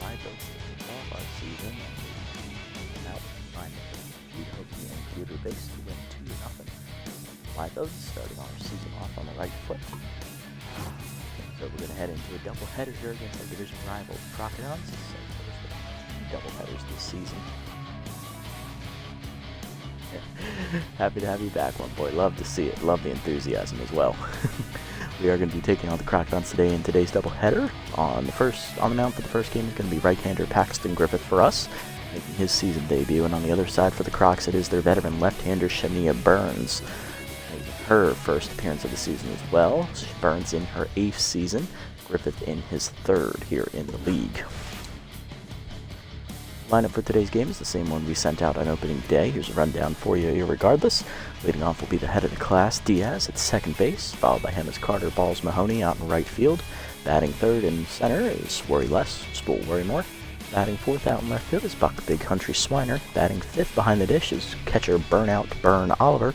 Live votes to kick off our season, and now find the Utopia computer base to win 2-0. Live votes starting our season off on the right foot. So we're going to head into a doubleheader here against our division rival Crocodons. So doubleheaders this season. Happy to have you back, one boy. Love to see it. Love the enthusiasm as well. We are going to be taking on the Crocodons today in today's doubleheader. On the mound for the first game is going to be right-hander Paxton Griffith for us, making his season debut. And on the other side for the Crocs, it is their veteran left-hander Shania Burns, making her first appearance of the season as well. Burns in her 8th season, Griffith in his 3rd here in the league. Lineup for today's game is the same one we sent out on opening day. Here's a rundown for you regardless. Leading off will be the head of the class, Diaz, at second base, followed by him is Carter Balls Mahoney out in right field. Batting third and center is Worry Less, Spool Worry More. Batting fourth out in left field is Buck Big Country Swiner. Batting fifth behind the dish is catcher Burnout Burn Oliver.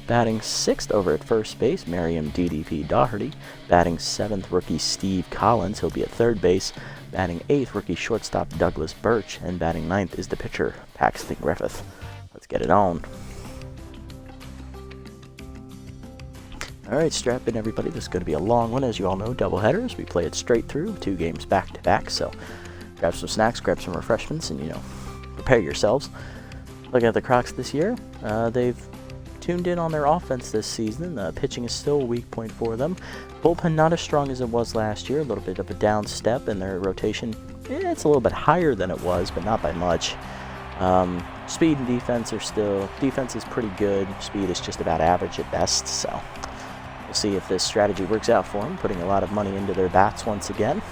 Batting sixth over at first base, Merriam DDP Doherty. Batting seventh, rookie Steve Collins. He'll be at third base. Batting 8th, rookie shortstop Douglas Birch, and batting 9th is the pitcher Paxton Griffith. Let's get it on. Alright, strap in everybody. This is going to be a long one, as you all know, doubleheaders. We play it straight through, 2 games back to back, so grab some snacks, grab some refreshments, and, prepare yourselves. Looking at the Crocs this year, they've tuned in on their offense this season. Pitching is still a weak point for them. Bullpen not as strong as it was last year, a little bit of a down step, and their rotation, it's a little bit higher than it was, but not by much. Speed and defense is pretty good. Speed is just about average at best, so we'll see if this strategy works out for them, putting a lot of money into their bats once again.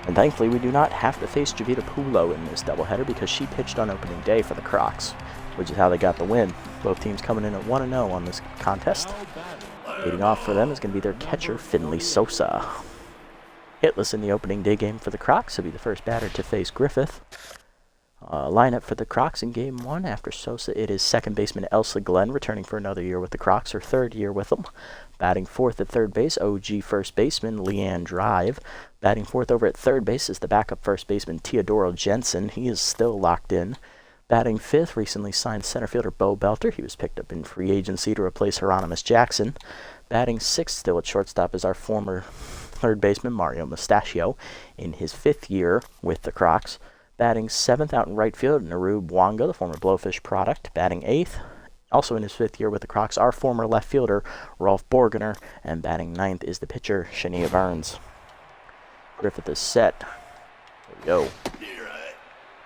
And thankfully, we do not have to face Javita Pulo in this doubleheader because she pitched on opening day for the Crocs, which is how they got the win. Both teams coming in at 1-0 on this contest. Leading off for them is going to be their catcher, Finley Sosa. Hitless in the opening day game for the Crocs. He'll be the first batter to face Griffith. Lineup for the Crocs in Game 1. After Sosa, it is second baseman Elsa Glenn, returning for another year with the Crocs, her 3rd year with them. Batting 4th at third base, OG first baseman Leanne Drive. Batting 4th over at third base is the backup first baseman Teodoro Jensen. He is still locked in. Batting 5th, recently signed center fielder Bo Belter. He was picked up in free agency to replace Hieronymus Jackson. Batting 6th, still at shortstop, is our former third baseman Mario Mustachio in his 5th year with the Crocs. Batting 7th out in right field, Naru Bwanga, the former Blowfish product. Batting 8th, also in his 5th year with the Crocs, our former left fielder Rolf Borgener. And batting 9th is the pitcher Shania Burns. Griffith is set. There we go.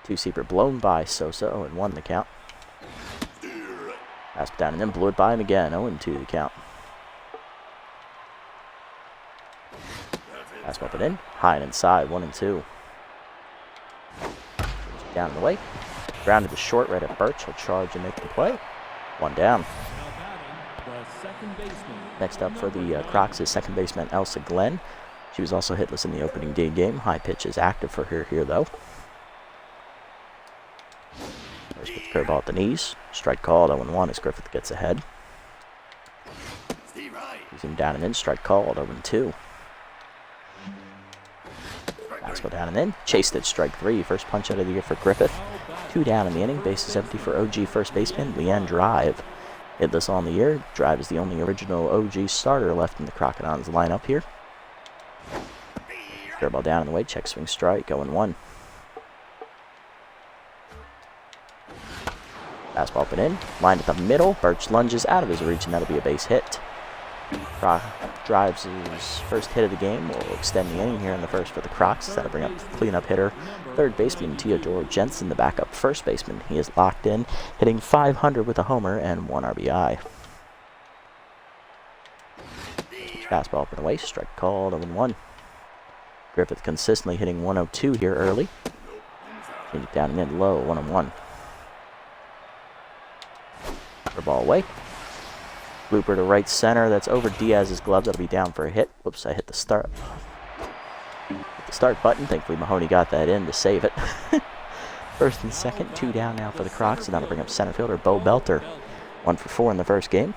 2-seamer blown by Sosa, 0-1 the count. Pass it down and then blew it by him again, 0-2 the count. Pass up and in, high and inside, 1-2. Down and away. Grounded to short right at Birch. He'll charge and make the play. 1 down. Next up for the Crocs is second baseman Elsa Glenn. She was also hitless in the opening day game. High pitch is active for her here, though. First with the curveball at the knees. Strike called, 0-1 as Griffith gets ahead. He's him down and in. Strike called, 0-2. Fastball down and in. Chased it, strike 3. First punch out of the year for Griffith. 2 down in the inning. Base is empty for OG first baseman Leanne Drive. Hitless on the year. Drive is the only original OG starter left in the Crocodons lineup here. Curveball down and away. Check swing strike, 0-1. Fastball up and in. Lined at the middle. Birch lunges out of his reach, and that'll be a base hit. Drives his first hit of the game. Will extend the inning here in the first for the Crocs. That'll bring up the cleanup hitter, third baseman Teodoro Jensen, the backup first baseman. He is locked in, hitting .500 with a homer and 1 RBI. Fastball up and away. Strike called, 0-1. Griffith consistently hitting 102 here early. Change it down and in low, 1-1. Ball away. Blooper to right center. That's over Diaz's glove. That'll be down for a hit. Whoops, I hit the start button. Thankfully, Mahoney got that in to save it. First and second, 2 down now for the Crocs, and that'll bring up center fielder Bo Belter. 1 for 4 in the first game.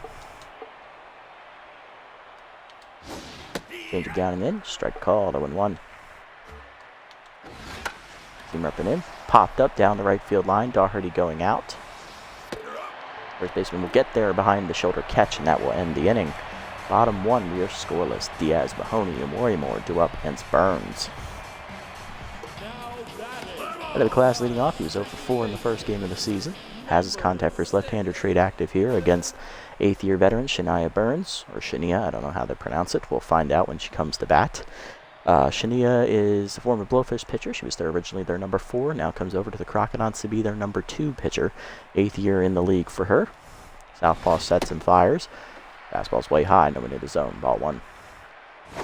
Change it down and in. Strike called, 0-1. Two-seamer up and in. Popped up down the right field line. Dougherty going out. First baseman will get there behind the shoulder catch, and that will end the inning. Bottom one, we are scoreless. Diaz, Mahoney, and Worrymore due up against Burns. Out of the class leading off, he was 0 for 4 in the first game of the season. Has his contact for his left-hander trade active here against 8th-year veteran Shania Burns, or Shania, I don't know how they pronounce it. We'll find out when she comes to bat. Shania is a former Blowfish pitcher. She was originally their number 4, now comes over to the Crocodons to be their number 2 pitcher. 8th year in the league for her. Southpaw sets and fires. Fastball's way high, no one in the zone, ball 1.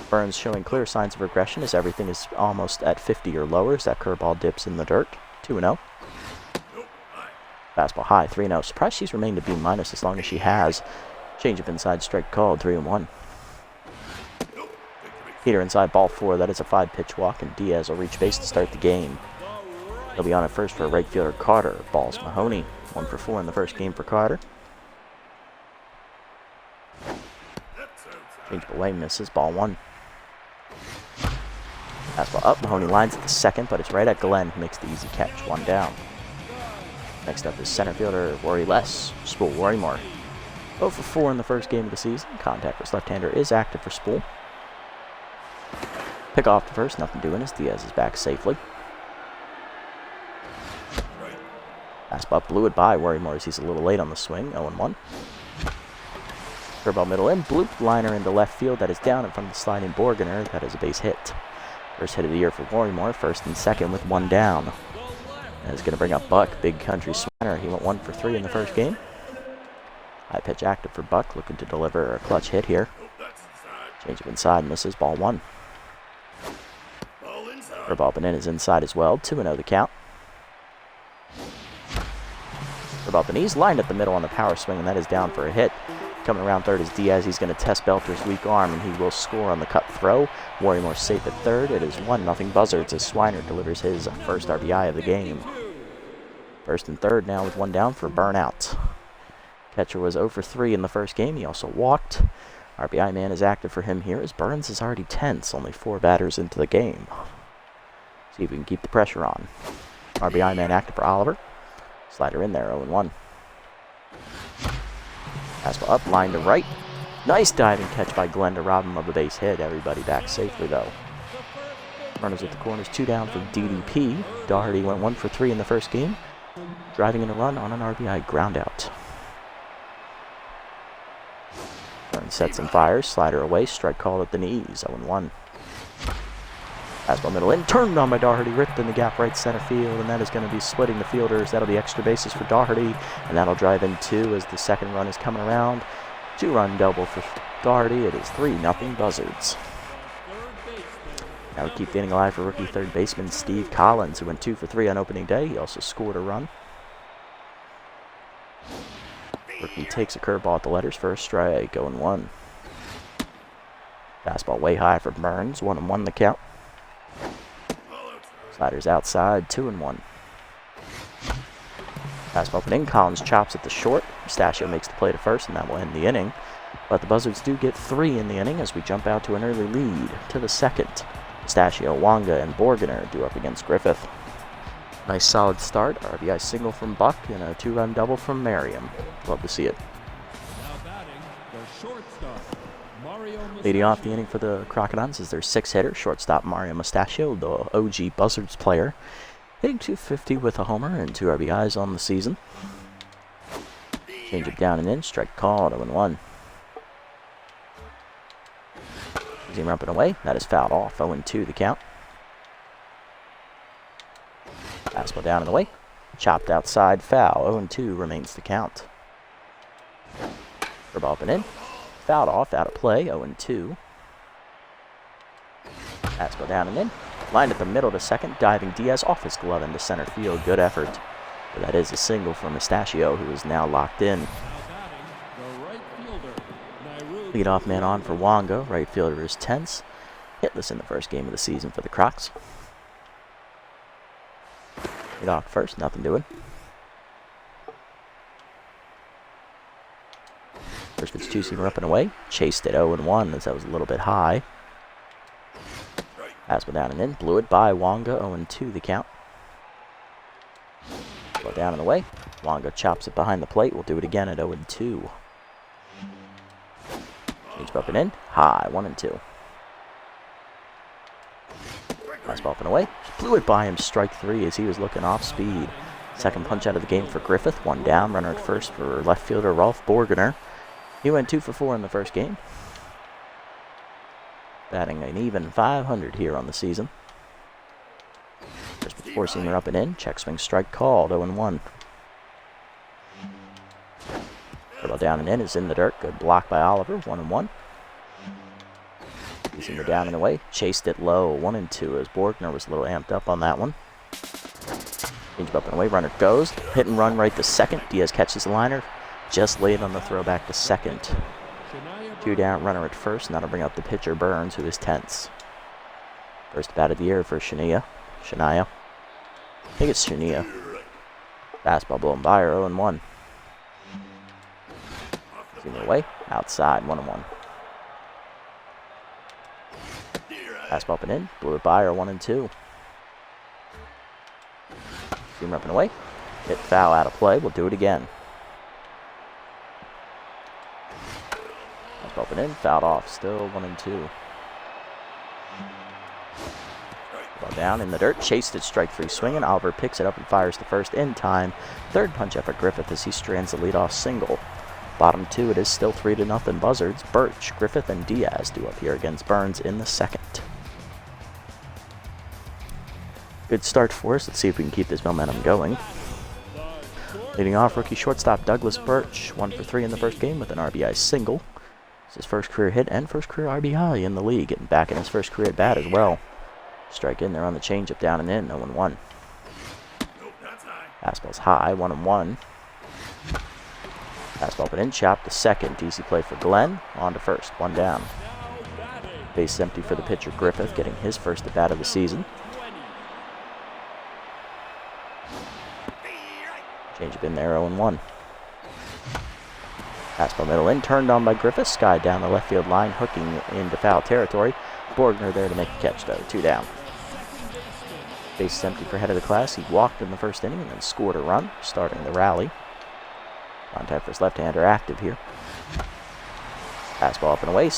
Burns showing clear signs of regression as everything is almost at 50 or lower as that curveball dips in the dirt. 2-0. Fastball high, 3-0. Surprised she's remained a B- as long as she has. Change-up inside, strike called, 3-1. Heater inside, ball 4. That is a 5-pitch walk, and Diaz will reach base to start the game. He'll be on at first for right fielder Carter. Ball's Mahoney. 1 for 4 in the first game for Carter. Change away, misses, ball 1. Fastball up, Mahoney lines at the second, but it's right at Glenn, who makes the easy catch, 1 down. Next up is center fielder Spool Worrymore. 0 for 4 in the first game of the season. Contact with left-hander is active for Spool. Pick off to first, nothing doing as Diaz is back safely. Fastball blew it by Worrymore as he's a little late on the swing, 0-1. Curveball middle in, bloop liner into left field. That is down in front of the sliding Borgener. That is a base hit. First hit of the year for Worrymore, first and second with 1 down. That is going to bring up Buck, big country swinner. He went 1 for 3 in the first game. High pitch active for Buck, looking to deliver a clutch hit here. Change up inside, misses, ball 1. Curveball up and in is inside as well, 2-0 the count. Curveball up and he's lined at the middle on the power swing, and that is down for a hit. Coming around third is Diaz. He's going to test Belter's weak arm, and he will score on the cut throw. Worrymore safe at third. It is 1-0 Buzzards as Swiner delivers his first RBI of the game. First and third now with 1 down for burnout. Catcher was 0 for 3 in the first game. He also walked. RBI man is active for him here as Burns is already tense. Only 4 batters into the game. See if we can keep the pressure on. RBI man active for Oliver. Slider in there, 0-1. Fastball up, line to right. Nice diving catch by Glenn to rob him of a base hit. Everybody back safely, though. Runners at the corners, 2 down for DDP. Dougherty went 1 for 3 in the first game, driving in a run on an RBI groundout. Burns sets and fires. Slider away. Strike called at the knees. 0-1. Fastball middle in. Turned on by Dougherty. Ripped in the gap right center field. And that is going to be splitting the fielders. That'll be extra bases for Dougherty. And that'll drive in 2 as the second run is coming around. 2-run double for Dougherty. It is 3-0 Buzzards. Now we keep the inning alive for rookie third baseman Steve Collins, who went 2 for 3 on opening day. He also scored a run. Rookie takes a curveball at the letters for a strike, 0-1. Fastball way high for Burns, 1-1 the count. Sliders outside, 2-1. Fastball put in, Collins chops at the short. Mustachio makes the play to first, and that will end the inning. But the Buzzards do get 3 in the inning as we jump out to an early lead to the second. Mustachio, Wanga, and Borgener due up against Griffith. Nice solid start. RBI single from Buck and a 2-run double from Merriam. Love to see it. Leading off the inning for the Crocodons is their 6th hitter, shortstop Mario Mustachio, the OG Buzzards player. Hitting .250 with a homer and 2 RBIs on the season. Change it down and in. Strike called, 0-1. Team up and away. That is fouled off. 0-2 the count. Fastball down and away. Chopped outside. Foul. 0-2 remains the count. Curveball up and in. Fouled off. Out of play. 0-2. Fastball down and in. Lined at the middle to second. Diving Diaz off his glove into center field. Good effort. But that is a single for Mustachio, who is now locked in. Leadoff man on for Wanga. Right fielder is tense. Hitless in the first game of the season for the Crocs. Leadoff first, nothing doing. First pitch 2-seamer up and away. Chased at 0-1 as that was a little bit high. Fastball down and in. Blew it by Wanga, 0-2 the count. Well, down and away. Longo chops it behind the plate. We'll do it again at 0-2. Change up and in. High, 1-2. Fastball up and away. Blew it by him, strike 3 as he was looking off speed. Second punch out of the game for Griffith. One down, runner at first for left fielder Rolf Borgener. He went 2 for 4 in the first game. Batting an even .500 here on the season. First four-seamer up and in. Check swing strike called, 0-1. Curveball down and in is in the dirt. Good block by Oliver, 1-1. Two-seamer down and away. Chased it low, 1-2 as Borgner was a little amped up on that one. Change up and away. Runner goes. Hit and run right to second. Diaz catches the liner. Just late on the throwback to second. 2 down, runner at first. Now to bring up the pitcher Burns, who is tense. First bat of the year for Shania. I think it's Shania. Fastball blown by her, 0-1. Seamer away. Outside, 1-1. Fastball up and in. Blew it by her, 1-2. Seamer up and away. Hit foul out of play. We'll do it again. Fastball up and in. Fouled off. Still 1-2. Ball down in the dirt. Chased it. Strike 3 swinging. Oliver picks it up and fires the first in time. Third punch up for Griffith as he strands the leadoff single. Bottom 2, it is still 3-0 Buzzards. Birch, Griffith, and Diaz do up here against Burns in the second. Good start for us. Let's see if we can keep this momentum going. Leading off, rookie shortstop Douglas Birch, 1 for 3 in the first game with an RBI single. It's his first career hit and first career RBI in the league, getting back in his first career at bat as well. Strike in there on the changeup, down and in, 0-1. Fastball's high, 1-1. Fastball up and in, chop to second. Easy play for Glenn. On to first, 1 down. Base empty for the pitcher Griffith, getting his first at bat of the season. Change up in there, 0-1. Fastball middle in, turned on by Griffith. Sky down the left field line, hooking into foul territory. Borgner there to make a catch, though. 2 down. Base is empty for head of the class. He walked in the first inning and then scored a run, starting the rally. Contact for his left-hander active here. Fastball up and away.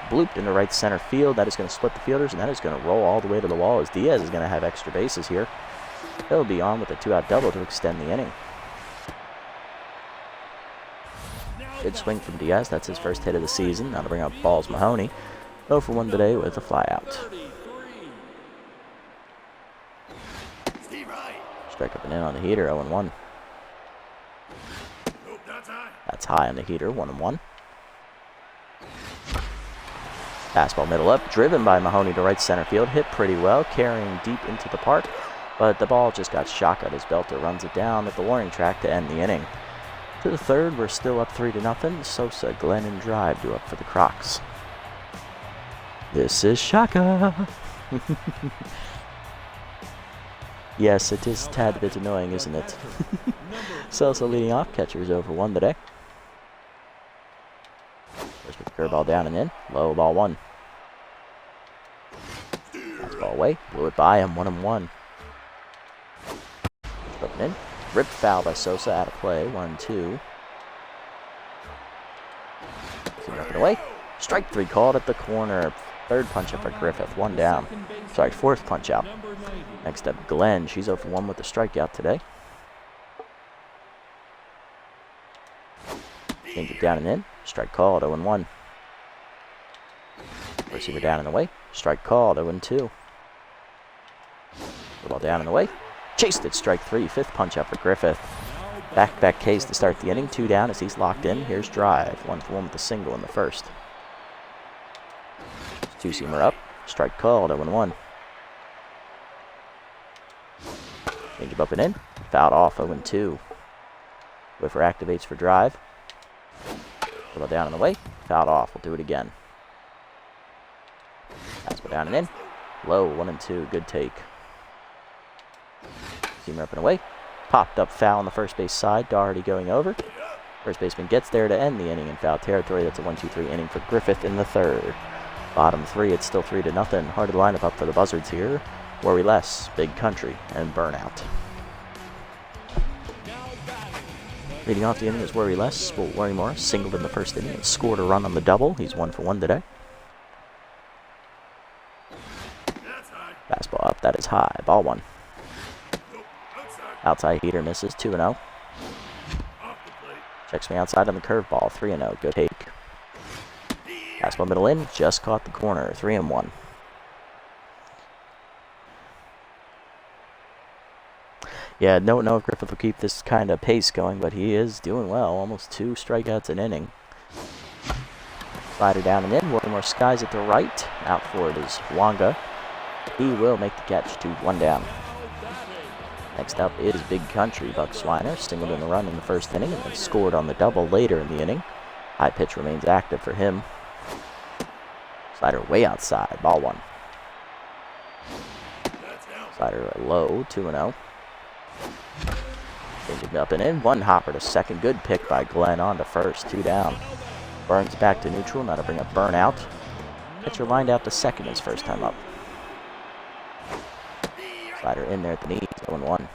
Blooped into right center field. That is going to split the fielders, and that is going to roll all the way to the wall as Diaz is going to have extra bases here. He'll be on with a 2-out double to extend the inning. Good swing from Diaz. That's his first hit of the season. Now to bring up Balls Mahoney. 0 for 1 today with a flyout. Strike up and in on the heater, 0-1. That's high on the heater, 1-1. Fastball middle up, driven by Mahoney to right center field. Hit pretty well, carrying deep into the park. But the ball just got shotgunned as Belter runs it down at the warning track to end the inning. To the third, we're still up 3-0. Sosa, Glenn, and Drive do up for the Crocs. This is Shaka. Yes, it is a tad bit annoying, isn't it? Sosa leading off. Catcher is 0 for 1 today. First with the curveball down and in. Low ball 1. Fastball away. Blew it by him. 1-1. Up and in. Ripped foul by Sosa out of play. 1-2. Up and away. Strike 3 called at the corner. Third punch up for Griffith. 1 down. Sorry, fourth punch out. Next up, Glenn. She's 0 for 1 with the strikeout today. Change it down and in. Strike called. 0-1. Receiver down and away. Strike called. 0-2. The ball down and away. Chased it. Strike 3. Fifth punch up for Griffith. Back-to-back Ks to start the inning. 2 down as he's locked in. Here's Drive. 1 for 1 with the single in the first. Two-seamer up. Strike called. 0-1. Change up and in. Fouled off. 0-2. Whiffer activates for Drive. Pull it down and away. Fouled off. We'll do it again. Fastball down and in. Low. 1-2. Good take. Seamer up and away. Popped up foul on the first base side. Doherty going over. First baseman gets there to end the inning in foul territory. That's a 1-2-3 inning for Griffith in the third. Bottom 3, it's still 3-0. Hard to line up for the Buzzards here. Worry less, Big Country, and Burnout. Leading off the inning is Worry Less. Well, Worry More singled in the first inning and scored a run on the double. He's 1 for 1 today. Fastball up, that is high. Ball 1. Outside heater misses, 2-0. Checks me outside on the curveball, 3-0. Good take. Fastball middle in, just caught the corner, 3-1. Yeah, don't know if Griffith will keep this kind of pace going, but he is doing well. Almost 2 strikeouts an inning. Slider down and in. More skies at the right. Out for it is Wanga. He will make the catch to 1 down. Next up is Big Country. Buck Swiner singled in a run in the first inning and then scored on the double later in the inning. High pitch remains active for him. Slider way outside. Ball 1. Slider low. 2-0. Changing up and in. 1 hopper to second. Good pick by Glenn on to first. 2 down. Burns back to neutral. Now to bring up Burnout. Pitcher lined out to second his first time up. Slider in there at the knees. 0-1.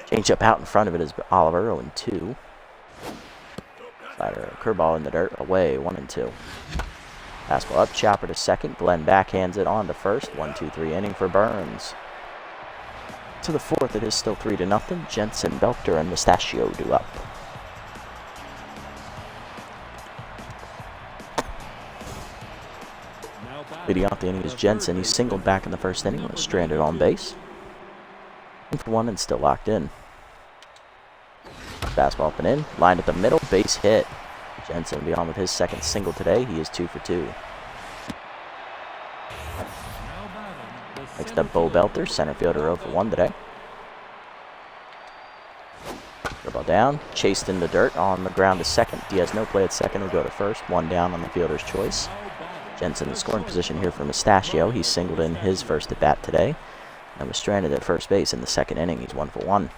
Change up out in front of it is Oliver. 0-2. Slider curveball in the dirt. Away. 1-2. Fastball up. Chopper to second. Glenn backhands it on to first. 1-2-3 inning for Burns. To the 4th, it is still 3-0. Jensen, Belter, and Mustachio do up. Leading off the inning is Jensen. He singled back in the first inning, was stranded on base. 1 for 1 and still locked in. Fastball up and in, lined at the middle, base hit. Jensen will be on with his second single today. He is 2 for 2. Next up, Bo Belter, center fielder, 0 for 1 today. Ball down, chased in the dirt on the ground to second. Diaz no play at second, will go to first. 1 down on the fielder's choice. Jensen in scoring position here for Mustachio. He singled in his first at bat today and was stranded at first base in the second inning. He's 1 for 1.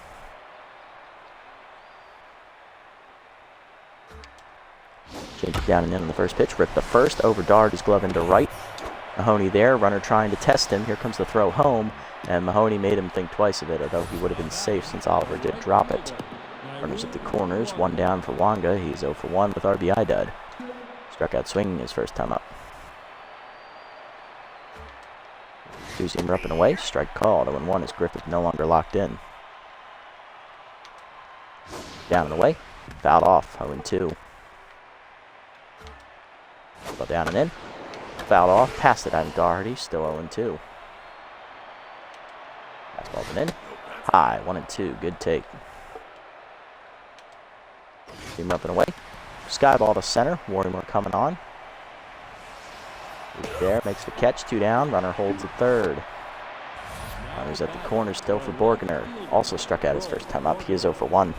Change it down and in on the first pitch. Ripped the first, over Dougherty's glove into right. Mahoney there, runner trying to test him. Here comes the throw home, and Mahoney made him think twice of it, although he would have been safe since Oliver did drop it. Runners at the corners, 1 down for Wanga. He's 0 for 1 with RBI dud. Struck out swinging his first time up. Two-seamer up and away, strike called. 0-1 as Griffith no longer locked in. Down and away, fouled off. 0-2. Ball down and in. Fouled off, passed it on Dougherty, still 0-2. Fastball and in. High, 1-2, good take. Team up and away. Sky ball to center, Warrimore coming on. He's there, makes the catch, 2 down, runner holds at third. Runner's at the corner still for Borgner. Also struck out his first time up, he is 0 for 1.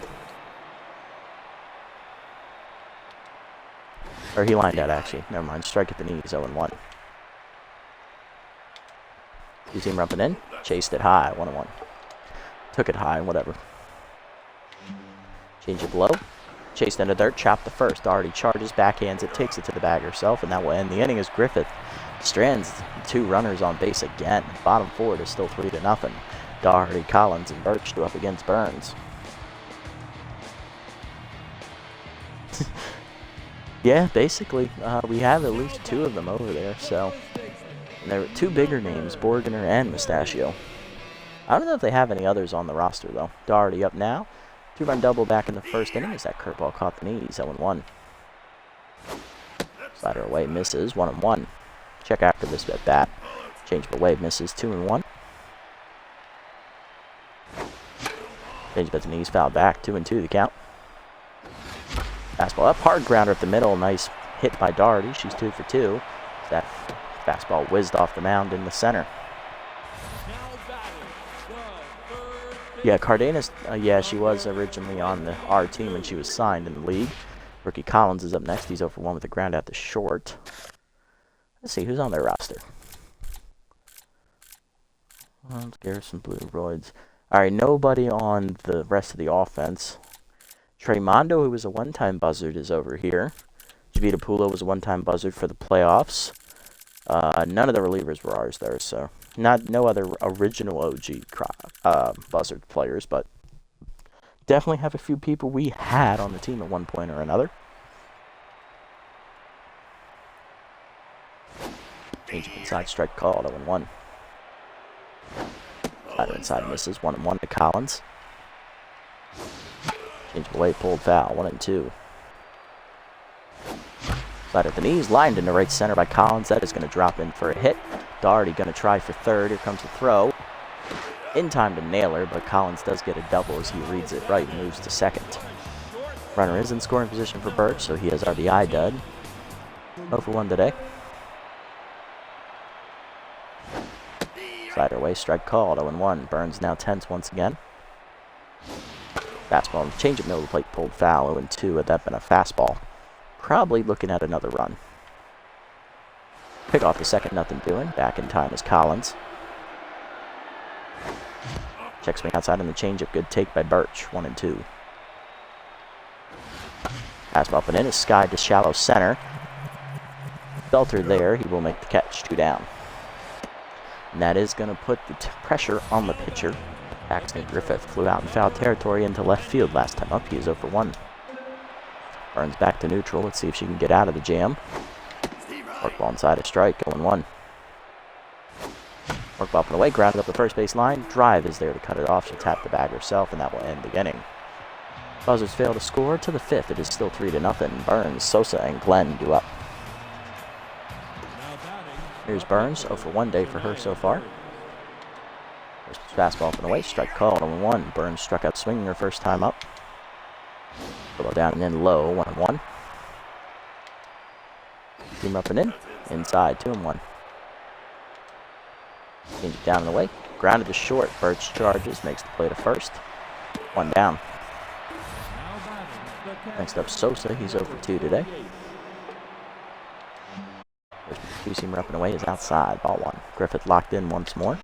Or he lined out, actually. Never mind. Strike at the knees, 0-1. Two-seamer up and in. Chased it high, 1-1. Took it high, whatever. Change it low. Chased into dirt, chopped the first. Dougherty charges, backhands it, takes it to the bag herself, and that will end the inning as Griffith strands 2 runners on base again. Bottom 4 is still 3-0. Dougherty, Collins, and Birch do up against Burns. Yeah, basically, we have at least 2 of them over there, so. And there are 2 bigger names, Borgner and Mustachio. I don't know if they have any others on the roster, though. Dougherty up now. 2-run double back in the first inning as that curveball caught the knees, 0-1. Slider away, misses, 1-1. Check after this at bat. Change away, misses, 2-1. Change at the knees, foul back, 2-2 the count. Fastball up, hard grounder up the middle. Nice hit by Dougherty. She's 2 for 2. That fastball whizzed off the mound in the center. Yeah, Cardenas, yeah, she was originally on our team when she was signed in the league. Rookie Collins is up next. He's 0 for 1 with a ground out to short. Let's see, who's on their roster? Garrison Blue Roids. All right, nobody on the rest of the offense. Trey Mondo, who was a one-time Buzzard, is over here. Javita Pulo was a one-time Buzzard for the playoffs. None of the relievers were ours there, so no other original OG Buzzard players, but definitely have a few people we had on the team at one point or another. Change up inside, strike called, 0-1. Slider inside misses, 1-1 to Collins. Change away, pulled foul, 1-2. Slider at the knees, lined into right center by Collins. That is going to drop in for a hit. Doherty going to try for third. Here comes the throw. In time to nail her, but Collins does get a double as he reads it right and moves to second. Runner is in scoring position for Birch, so he has RBI dud. 0-for-1 today. Slider away, strike called, 0-1. Burns now tense once again. Fastball and change of middle of the plate, pulled foul, 0-2. Had that been a fastball, probably looking at another run. Pick off the second, nothing doing. Back in time is Collins. Check swing outside on the changeup, good take by Birch, 1-2. Fastball up and in is skied to shallow center. Belter there, he will make the catch, 2 down. And that is going to put the pressure on the pitcher. Paxton Griffith flew out in foul territory into left field last time up. He is 0-for-1. Burns back to neutral. Let's see if she can get out of the jam. Work ball inside a strike, 0-1. Work ball up and away, grounded up the first base line. Drive is there to cut it off. She'll tap the bag herself, and that will end the inning. Buzzards fail to score to the 5th. It is still 3-0. Burns, Sosa, and Glenn do up. Here's Burns, 0-for-1 day for her so far. Fastball up and away, strike called, 0-1. Burns struck out swinging her first time up. Below down and in low, 1-1. Team up and in, inside, 2-1. Change it down and away, grounded to short. Birch charges, makes the play to first. 1 down. Next up, Sosa, he's 0-for-2 today. Two-seamer up and away is outside, ball 1. Griffith locked in once more.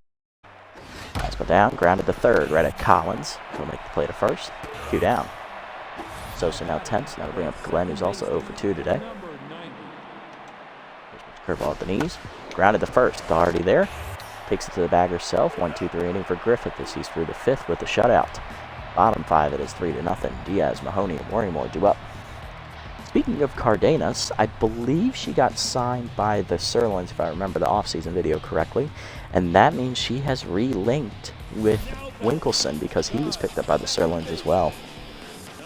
Fastball down, grounded to third, right at Collins. He'll make the play to first. 2 down. Sosa now tense. Now we bring up Glenn, who's also 0-for-2 today. Curveball at the knees. Grounded to first. Doherty there. Takes it to the bag herself. 1-2-3 inning for Griffith as he's through the 5th with a shutout. Bottom 5, it is 3-0. Diaz, Mahoney, and Worrymore do up. Speaking of Cardenas, I believe she got signed by the Sirloins, if I remember the offseason video correctly. And that means she has re-linked with Winkelson because he was picked up by the Sirloins as well.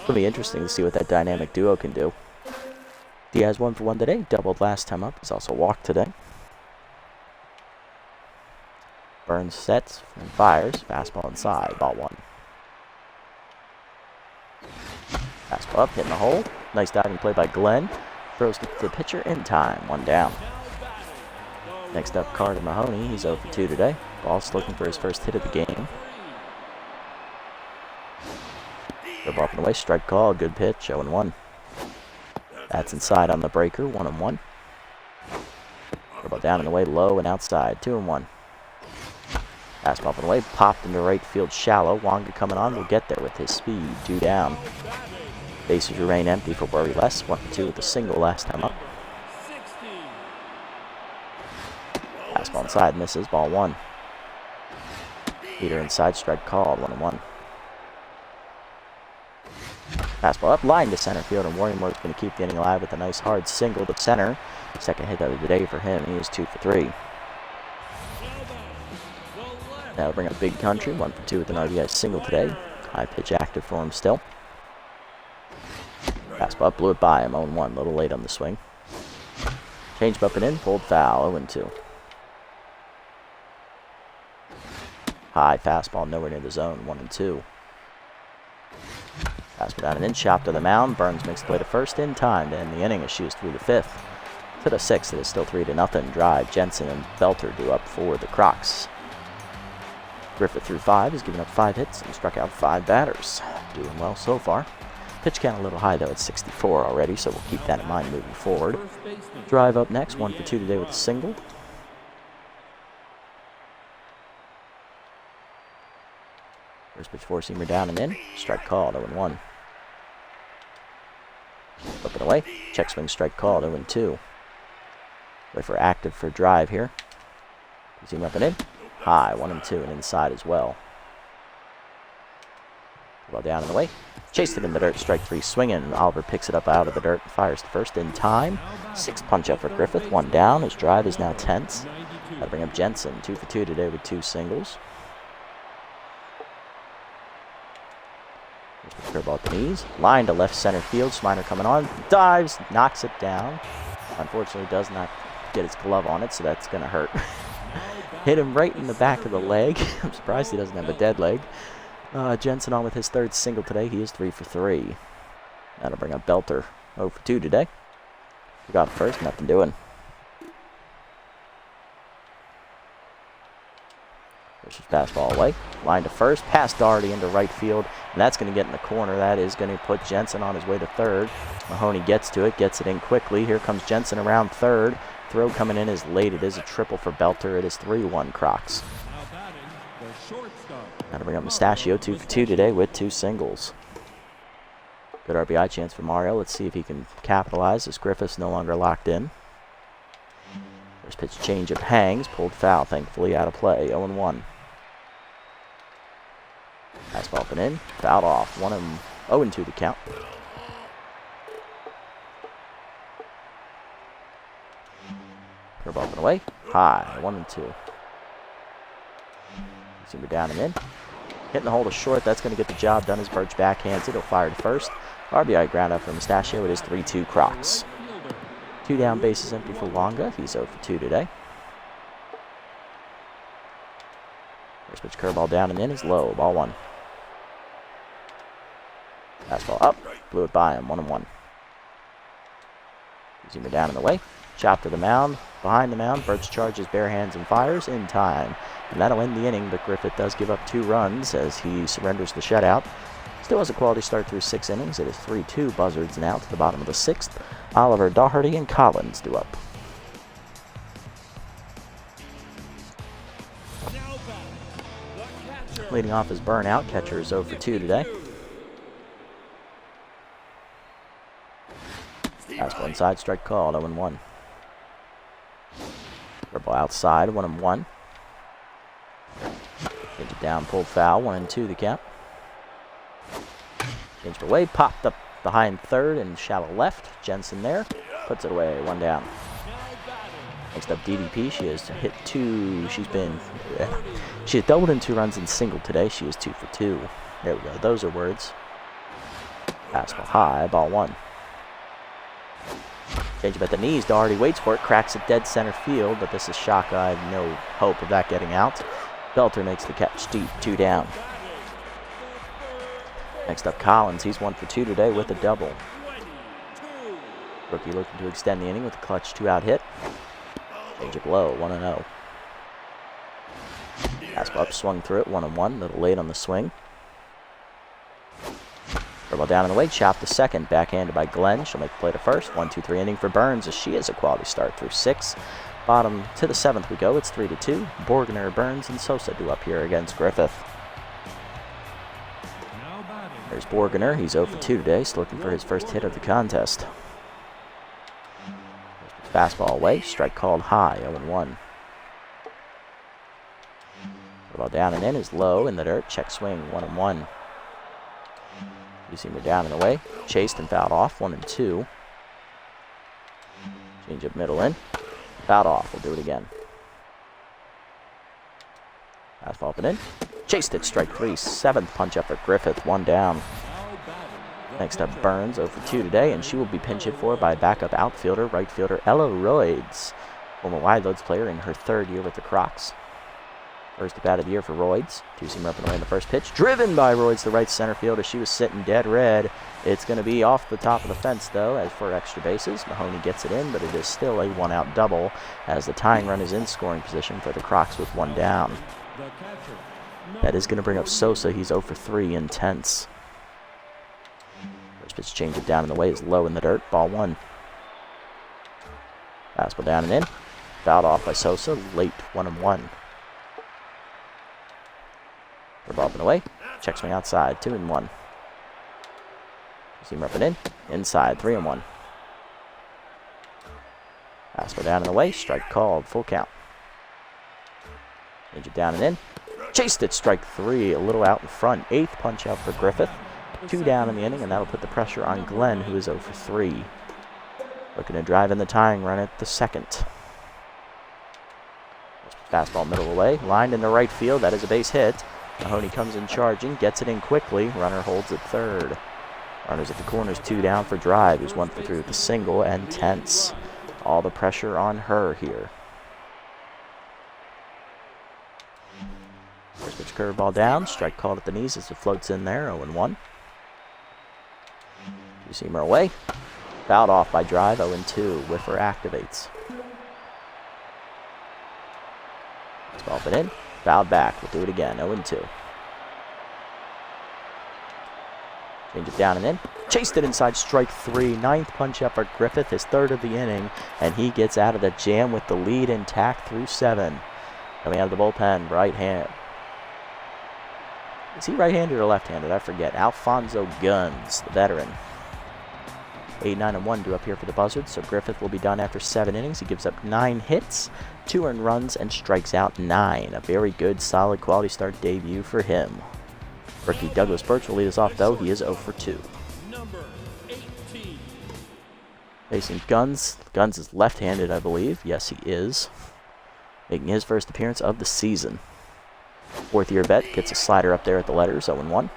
It'll be interesting to see what that dynamic duo can do. Diaz 1-for-1 today, doubled last time up. He's also walked today. Burns sets and fires. Fastball inside, ball 1. Fastball up, hitting the hole. Nice diving play by Glenn. Throws to the pitcher in time, 1 down. Next up, Carter Mahoney. He's 0-for-2 today. Ball's looking for his first hit of the game. Go up and away, strike call, good pitch, 0-1. That's inside on the breaker, 1-1. Go down and away, low and outside, 2-1. Fastball up and away, popped into right field shallow. Wonga coming on, will get there with his speed, 2 down. Bases remain empty for Worry Less, 1-for-2 with a single last time up. Fastball inside, misses, ball 1. Heater inside, strike called, 1-1. Fastball up, line to center field, and Worrymore's going to keep the inning alive with a nice hard single to center. Second hit of the day for him, he is 2-for-3. That'll bring up Big Country, 1-for-2 with an RBI single today. High pitch active for him still. Fastball up, blew it by him, 0-1, a little late on the swing. Changed up and in, pulled foul, 0-2. High fastball, nowhere near the zone, 1-2. Fastball down and in, chopped to the mound. Burns makes the play to first in time to end the inning as she is through the 5th. To the 6th, it is still 3-0. Drive, Jensen and Belter do up for the Crocs. Griffith through 5 has given up 5 hits and struck out 5 batters. Doing well so far. Pitch count a little high though, it's 64 already, so we'll keep that in mind moving forward. Drive up next, 1-for-2 today with a single. First pitch 4-seamer down and in. Strike called, 0-1. Up and away. Check swing, strike called, 0-2. Wait for active for drive here. 2-seamer up and in. High, 1-2, and inside as well. Well down and away. Chased it in the dirt, strike 3, swinging. Oliver picks it up out of the dirt and fires to first in time. 6 punch up for Griffith, 1 down. His drive is now tense. That'll bring up Jensen, 2 for 2 today with 2 singles. Curveball at the knees. Line to left center field. Sminer coming on. Dives. Knocks it down. Unfortunately does not get his glove on it, so that's going to hurt. Hit him right in the back of the leg. I'm surprised he doesn't have a dead leg. Jensen on with his 3rd single today. He is 3 for 3. That'll bring up Belter, 0 for 2 today. We got first. Nothing doing. Versus fastball away. Line to first. Pass Doherty into right field. And that's going to get in the corner. That is going to put Jensen on his way to 3rd. Mahoney gets to it. Gets it in quickly. Here comes Jensen around 3rd. Throw coming in is late. It is a triple for Belter. It is 3-1 Crocs. That'll bring up Mustachio, 2 for 2 today with 2 singles. Good RBI chance for Mario. Let's see if he can capitalize as Griffith's no longer locked in. First pitch change up hangs. Pulled foul, thankfully, out of play. 0-1. Fastball up and in. Fouled off. 0-2 to count. Curveball up and away. High. 1-2. We're down and in. Hitting the hole to short. That's going to get the job done as Birch backhands it. He'll fire to first. RBI ground out for Mustachio. It is 3-2 Crocs. 2 down, bases empty for Longa. He's 0 for 2 today. First pitch curveball down and in is low. Ball 1. Fastball up. Blew it by him. 1-1. Zoomer down in the way. Chop to the mound. Behind the mound, Birch charges bare hands and fires in time. And that'll end the inning, but Griffith does give up 2 runs as he surrenders the shutout. Still has a quality start through 6 innings. It is 3-2 Buzzards now to the bottom of the 6th. Oliver, Doherty, and Collins due up. Leading off is Burnout. Catcher is 0 for 2 today. Fastball inside, strike called, 0-1. Curveball outside, 1-1. Change it down, pulled foul, 1-2 the count. Changed away, popped up behind 3rd and shallow left. Jensen there, puts it away, 1 down. Next up DDP, she has hit 2, she has doubled in 2 runs and singled today. She is 2 for 2. There we go, those are words. Fastball high, ball 1. Change up at the knees. Doherty waits for it. Cracks it dead center field, but this is Shaka. I have no hope of that getting out. Belter makes the catch deep. 2 down. Next up, Collins. He's 1 for 2 today with a double. Rookie looking to extend the inning with a clutch 2-out hit. Change up low. 1-0. Fastball up, swung through it. 1-1. A little late on the swing. Curveball down and away, chopped to second, backhanded by Glenn. She'll make the play to first. 1-2-3 inning for Burns as she has a quality start through 6. Bottom to the 7th we go. It's 3-2. Borgner, Burns, and Sosa do up here against Griffith. There's Borgner. He's 0 for 2 today. Still looking for his first hit of the contest. Fastball away. Strike called high. 0-1. Curveball down and in is low in the dirt. Check swing. 1-1. Seamer down and away. Chased and fouled off. 1-2. Change up middle in. Fouled off. We'll do it again. Fastball up and in. Chased it. Strike 3. 7th punch up for Griffith. 1 down. Next up, Burns 0 for 2 today, and she will be pinch hit for by backup outfielder, right fielder Ella Royds. Former Wide Loads player in her 3rd year with the Crocs. First at bat of the year for Royds. 2-seamer up and away in the first pitch. Driven by Royds, the right center fielder. She was sitting dead red. It's going to be off the top of the fence, though, as for extra bases. Mahoney gets it in, but it is still a 1-out double as the tying run is in scoring position for the Crocs with 1 down. That is going to bring up Sosa. He's 0 for 3, intense. First pitch change it down in the way is low in the dirt. Ball 1. Fastball down and in. Fouled off by Sosa. Late 1-1. Ball up and away. Check swing outside. 2-1. Seamer up and in. Inside. 3-1. Fastball down and away. Strike called. Full count. Change it down and in. Chased it. Strike 3. A little out in front. 8th punch out for Griffith. 2 down in the inning, and that'll put the pressure on Glenn, who is 0 for 3. Looking to drive in the tying run at the second. Fastball middle away, lined into right field. That is a base hit. Mahoney comes in charging, gets it in quickly. Runner holds at third. Runners at the corners, 2 down for Drive, who's 1 for 3 with a single, and tense. All the pressure on her here. First pitch curveball down, strike called at the knees as it floats in there, 0-1. Two-seamer away, fouled off by Drive, 0-2. Whiffer activates. Ball it in, fouled back. We'll do it again, 0-2. Change it down and in. Chased it inside, strike 3. 9th punch up for Griffith, his 3rd of the inning, and he gets out of the jam with the lead intact through 7. Coming out of the bullpen, right hand. Is he right-handed or left-handed? I forget. Alfonso Guns, the veteran. 8-9-1 due up here for the Buzzards, so Griffith will be done after 7 innings. He gives up 9 hits, 2 earned runs, and strikes out 9. A very good, solid, quality start debut for him. Rookie Douglas Birch will lead us off, though. He is 0 for 2. Number 18. Facing Guns. Guns is left-handed, I believe. Yes, he is. Making his first appearance of the season. 4th-year vet gets a slider up there at the letters, 0-1.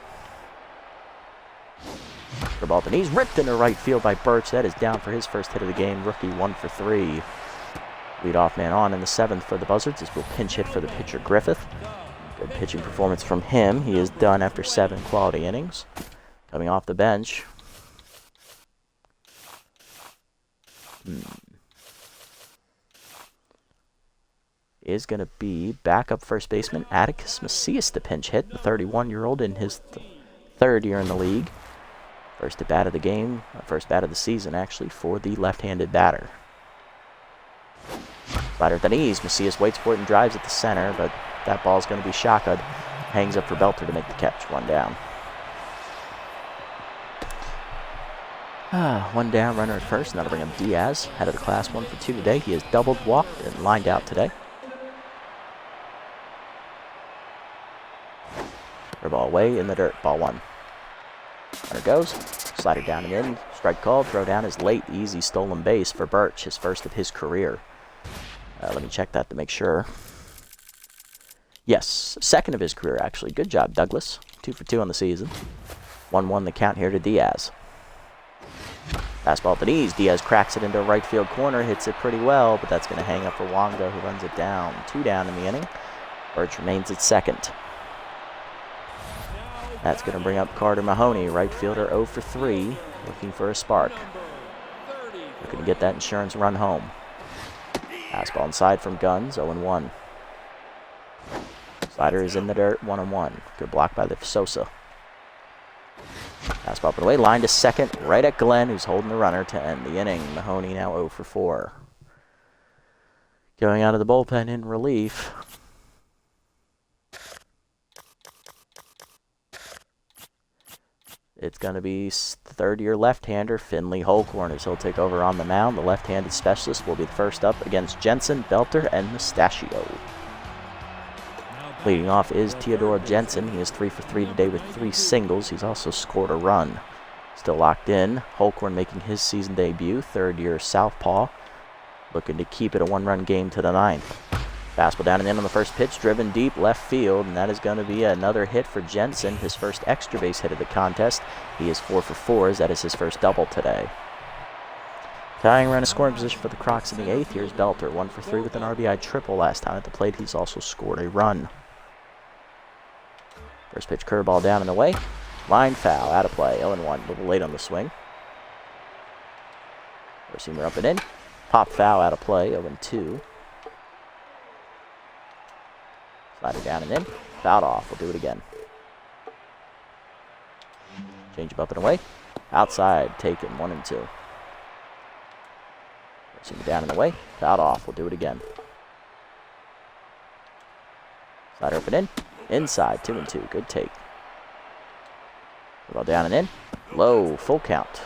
For ball at the knees, ripped into right field by Birch. That is down for his first hit of the game. Rookie 1 for 3. Leadoff man on in the 7th for the Buzzards as we'll pinch hit for the pitcher Griffith. Good pitching performance from him. He is done after 7 quality innings. Coming off the bench. Is going to be backup first baseman Atticus Macias to pinch hit, the 31-year-old in his 3rd year in the league. First at bat of the game, first bat of the season actually, for the left-handed batter. Slider at the knees. Macias waits for it and drives at the center, but that ball's going to be shotgunned. Hangs up for Belter to make the catch. 1 down. 1 down, runner at first. Now to bring up Diaz. Head of the class, 1 for 2 today. He has doubled, walked, and lined out today. Air ball away in the dirt. Ball 1. Runner goes. Slider down and in. Strike called. Throw down is late. Easy stolen base for Birch, his first of his career. Let me check that to make sure. Yes, 2nd of his career, actually. Good job, Douglas. 2 for 2 on the season. 1-1 the count here to Diaz. Fastball at the knees. Diaz cracks it into a right field corner. Hits it pretty well, but that's going to hang up for Wonga, who runs it down. 2 down in the inning. Birch remains at 2nd. That's going to bring up Carter Mahoney, right fielder 0 for 3, looking for a spark. Looking to get that insurance run home. Fastball inside from Guns, 0-1. Slider is in the dirt, 1-1. Good block by the Sosa. Fastball up and away, line to 2nd, right at Glenn, who's holding the runner to end the inning. Mahoney now 0 for 4. Going out of the bullpen in relief. It's going to be 3rd-year left-hander Finley Holcorn as he'll take over on the mound. The left-handed specialist will be the first up against Jensen, Belter, and Mustachio. Leading off is Theodore Jensen. He is 3 for 3 today with 3 singles. He's also scored a run. Still locked in. Holcorn making his season debut, 3rd-year southpaw. Looking to keep it a 1-run game to the 9th. Fastball down and in on the first pitch, driven deep left field, and that is going to be another hit for Jensen, his first extra base hit of the contest. He is 4 for 4, as that is his first double today. Tying run a scoring position for the Crocs in the 8th. Here's Belter, 1 for 3 with an RBI triple last time at the plate. He's also scored a run. First pitch curveball down and away. Line foul, out of play, 0-1, a little late on the swing. Receiver up and in. Pop foul, out of play, 0-2. Slider down and in. Fouled off. We'll do it again. Change up and away. Outside. Taken. 1-2. Receiver down and away. Fouled off. We'll do it again. Slider up and in. Inside. 2-2. Good take. Ball down and in. Low. Full count.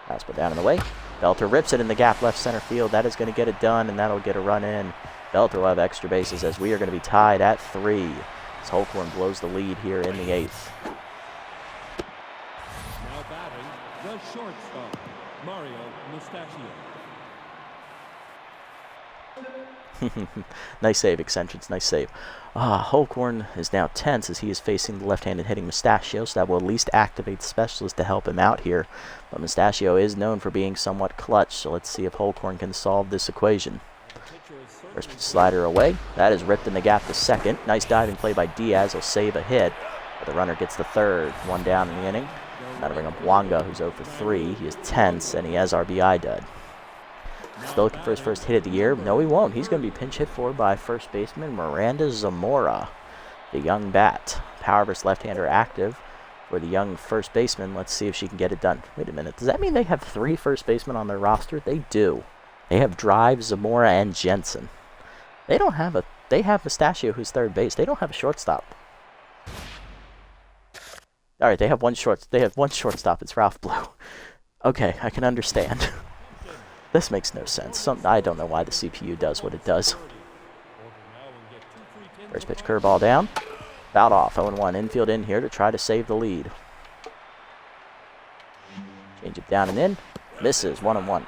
Fastball down and away. Belter rips it in the gap left center field. That is going to get it done, and that'll get a run in. Belter will have extra bases as we are going to be tied at 3. As Holcorn blows the lead here in the 8th. The shortstop, Mario Mustachio. Nice save, Eccentrics. Nice save. Holcorn is now tense as he is facing the left-handed hitting Mustachio, so that will at least activate the specialist to help him out here. But Mustachio is known for being somewhat clutch, so let's see if Holcorn can solve this equation. First pitch slider away. That is ripped in the gap to second. Nice diving play by Diaz. He'll save a hit. But the runner gets the third. One down in the inning. That'll bring up Wanga, who's 0 for 3. He is tense, and he has RBI dud. Still looking for his first hit of the year. No, he won't. He's going to be pinch hit for by first baseman Miranda Zamora, the young bat. Power versus left-hander active for the young first baseman. Let's see if she can get it done. Wait a minute. Does that mean they have 3 first basemen on their roster? They do. They have Drive, Zamora, and Jensen. They don't have a... They have Mustachio, who's third base. They don't have a shortstop. All right, they have one shortstop. It's Ralph Blue. Okay, I can understand. This makes no sense. I don't know why the CPU does what it does. First pitch curveball down. Fouled off. 0-1. Infield in here to try to save the lead. Change it down and in. Misses. 1-1.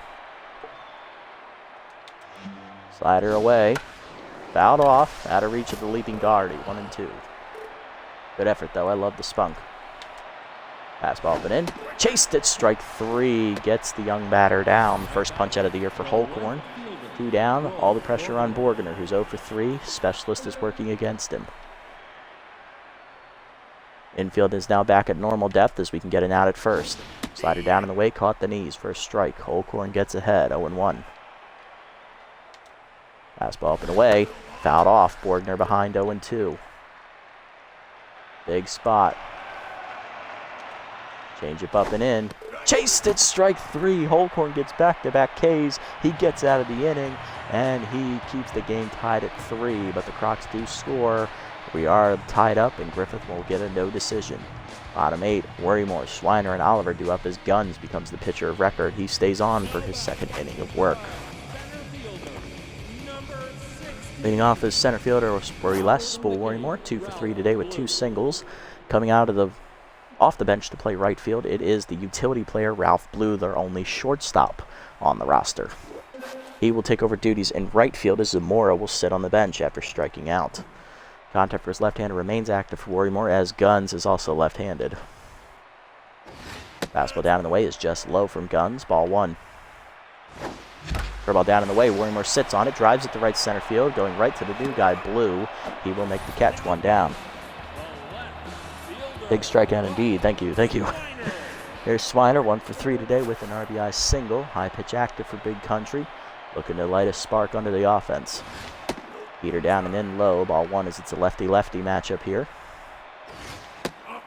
Slider away. Fouled off. Out of reach of the leaping Doherty. 1-2. Good effort, though. I love the spunk. Fastball up and in. Chased it. Strike 3. Gets the young batter down. First punch out of the year for Holcorn. 2 down. All the pressure on Borgener, who's 0 for 3. Specialist is working against him. Infield is now back at normal depth as we can get an out at first. Slider down in the way. Caught the knees. First strike. Holcorn gets ahead. 0-1. Fastball up and away. Fouled off. Borgener behind 0-2. Big spot. Change it up and in. Chased it. Strike 3. Holcorn gets back-to-back Ks. He gets out of the inning, and he keeps the game tied at 3. But the Crocs do score. We are tied up, and Griffith will get a no decision. Bottom 8, Worrymore, Schweiner, and Oliver do up as Guns becomes the pitcher of record. He stays on for his second inning of work. Leading off as center fielder was Spool Worrymore, 2 for 3 today with 2 singles. Coming out of off the bench to play right field, it is the utility player Ralph Blue, their only shortstop on the roster. He will take over duties in right field as Zamora will sit on the bench after striking out. Contact for his left-hander remains active for Worrymore as Guns is also left-handed. Fastball down in the way is just low from Guns. Ball 1. Curveball down in the way. Worrymore sits on it, drives it to right center field, going right to the new guy, Blue. He will make the catch. 1 down. Big strikeout indeed. Thank you. Here's Schweiner, 1 for 3 today with an RBI single. High pitch active for Big Country. Looking to light a spark under the offense. Heater down and in low. Ball 1 as it's a lefty-lefty matchup here.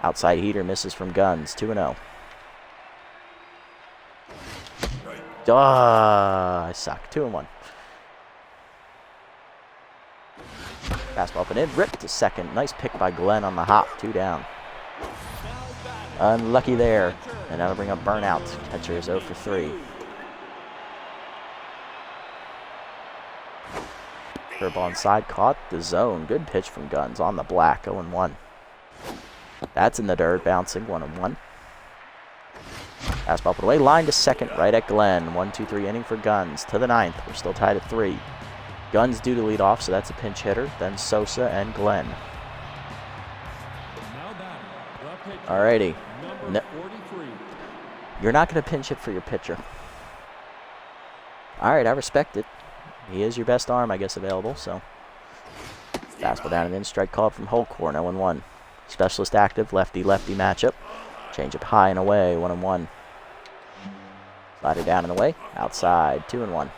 Outside heater misses from Guns. 2-0. I suck. 2-1. Fastball up and in. Ripped to second. Nice pick by Glenn on the hop. 2 down. Unlucky there. And that'll bring up Burnout. Catcher is 0 for 3. Curveball inside. Caught the zone. Good pitch from Guns on the black. 0-1. That's in the dirt. Bouncing. 1-1. Fastball put away. Line to second. Right at Glenn. 1-2-3 inning for Guns. To the 9th. We're still tied at 3. Guns due to lead off, so that's a pinch hitter. Then Sosa and Glenn. Alrighty. No, you're not going to pinch hit for your pitcher. Alright, I respect it. He is your best arm, I guess, available, so. Fastball down and in. Strike called from Holcorn. 0-1. Specialist active. Lefty-lefty matchup. Change up high and away. 1-1. Slider down and away. Outside. 2-1.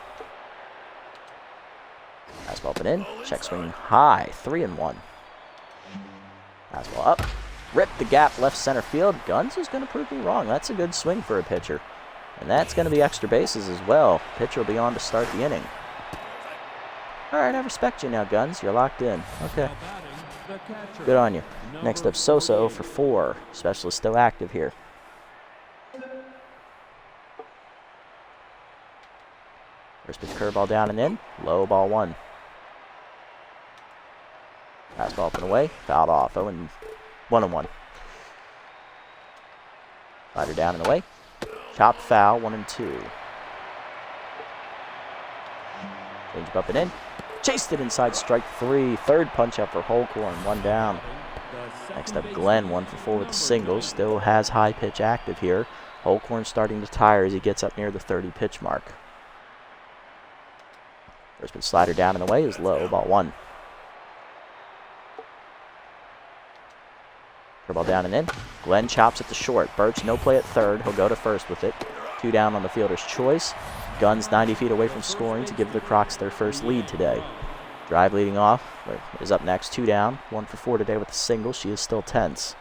Fastball up and in. Check swing high. 3-1. Fastball up. Rip the gap left center field. Guns is going to prove me wrong. That's a good swing for a pitcher. And that's going to be extra bases as well. Pitcher will be on to start the inning. Alright, I respect you now, Guns. You're locked in. Okay. Good on you. Next up, Sosa 0 for 4. Specialist still active here. First pitch curveball down and in. Low. Ball 1. Fastball up and away. Fouled off. 1-1. Slider down and away. Chop foul, 1-2. Change up and in. Chased it inside, strike 3. Third punch up for Holcorn, 1 down. Next up, Glenn, 1 for 4 with a single. Still has high pitch active here. Holcorn starting to tire as he gets up near the 30 pitch mark. First pitch slider down and away is low, ball 1. Curveball down and in. Glenn chops at the short. Birch, no play at third. He'll go to first with it. 2 down on the fielder's choice. Guns 90 feet away from scoring to give the Crocs their first lead today. Drive leading off is up next. 2 down. 1 for 4 today with a single. She is still tense.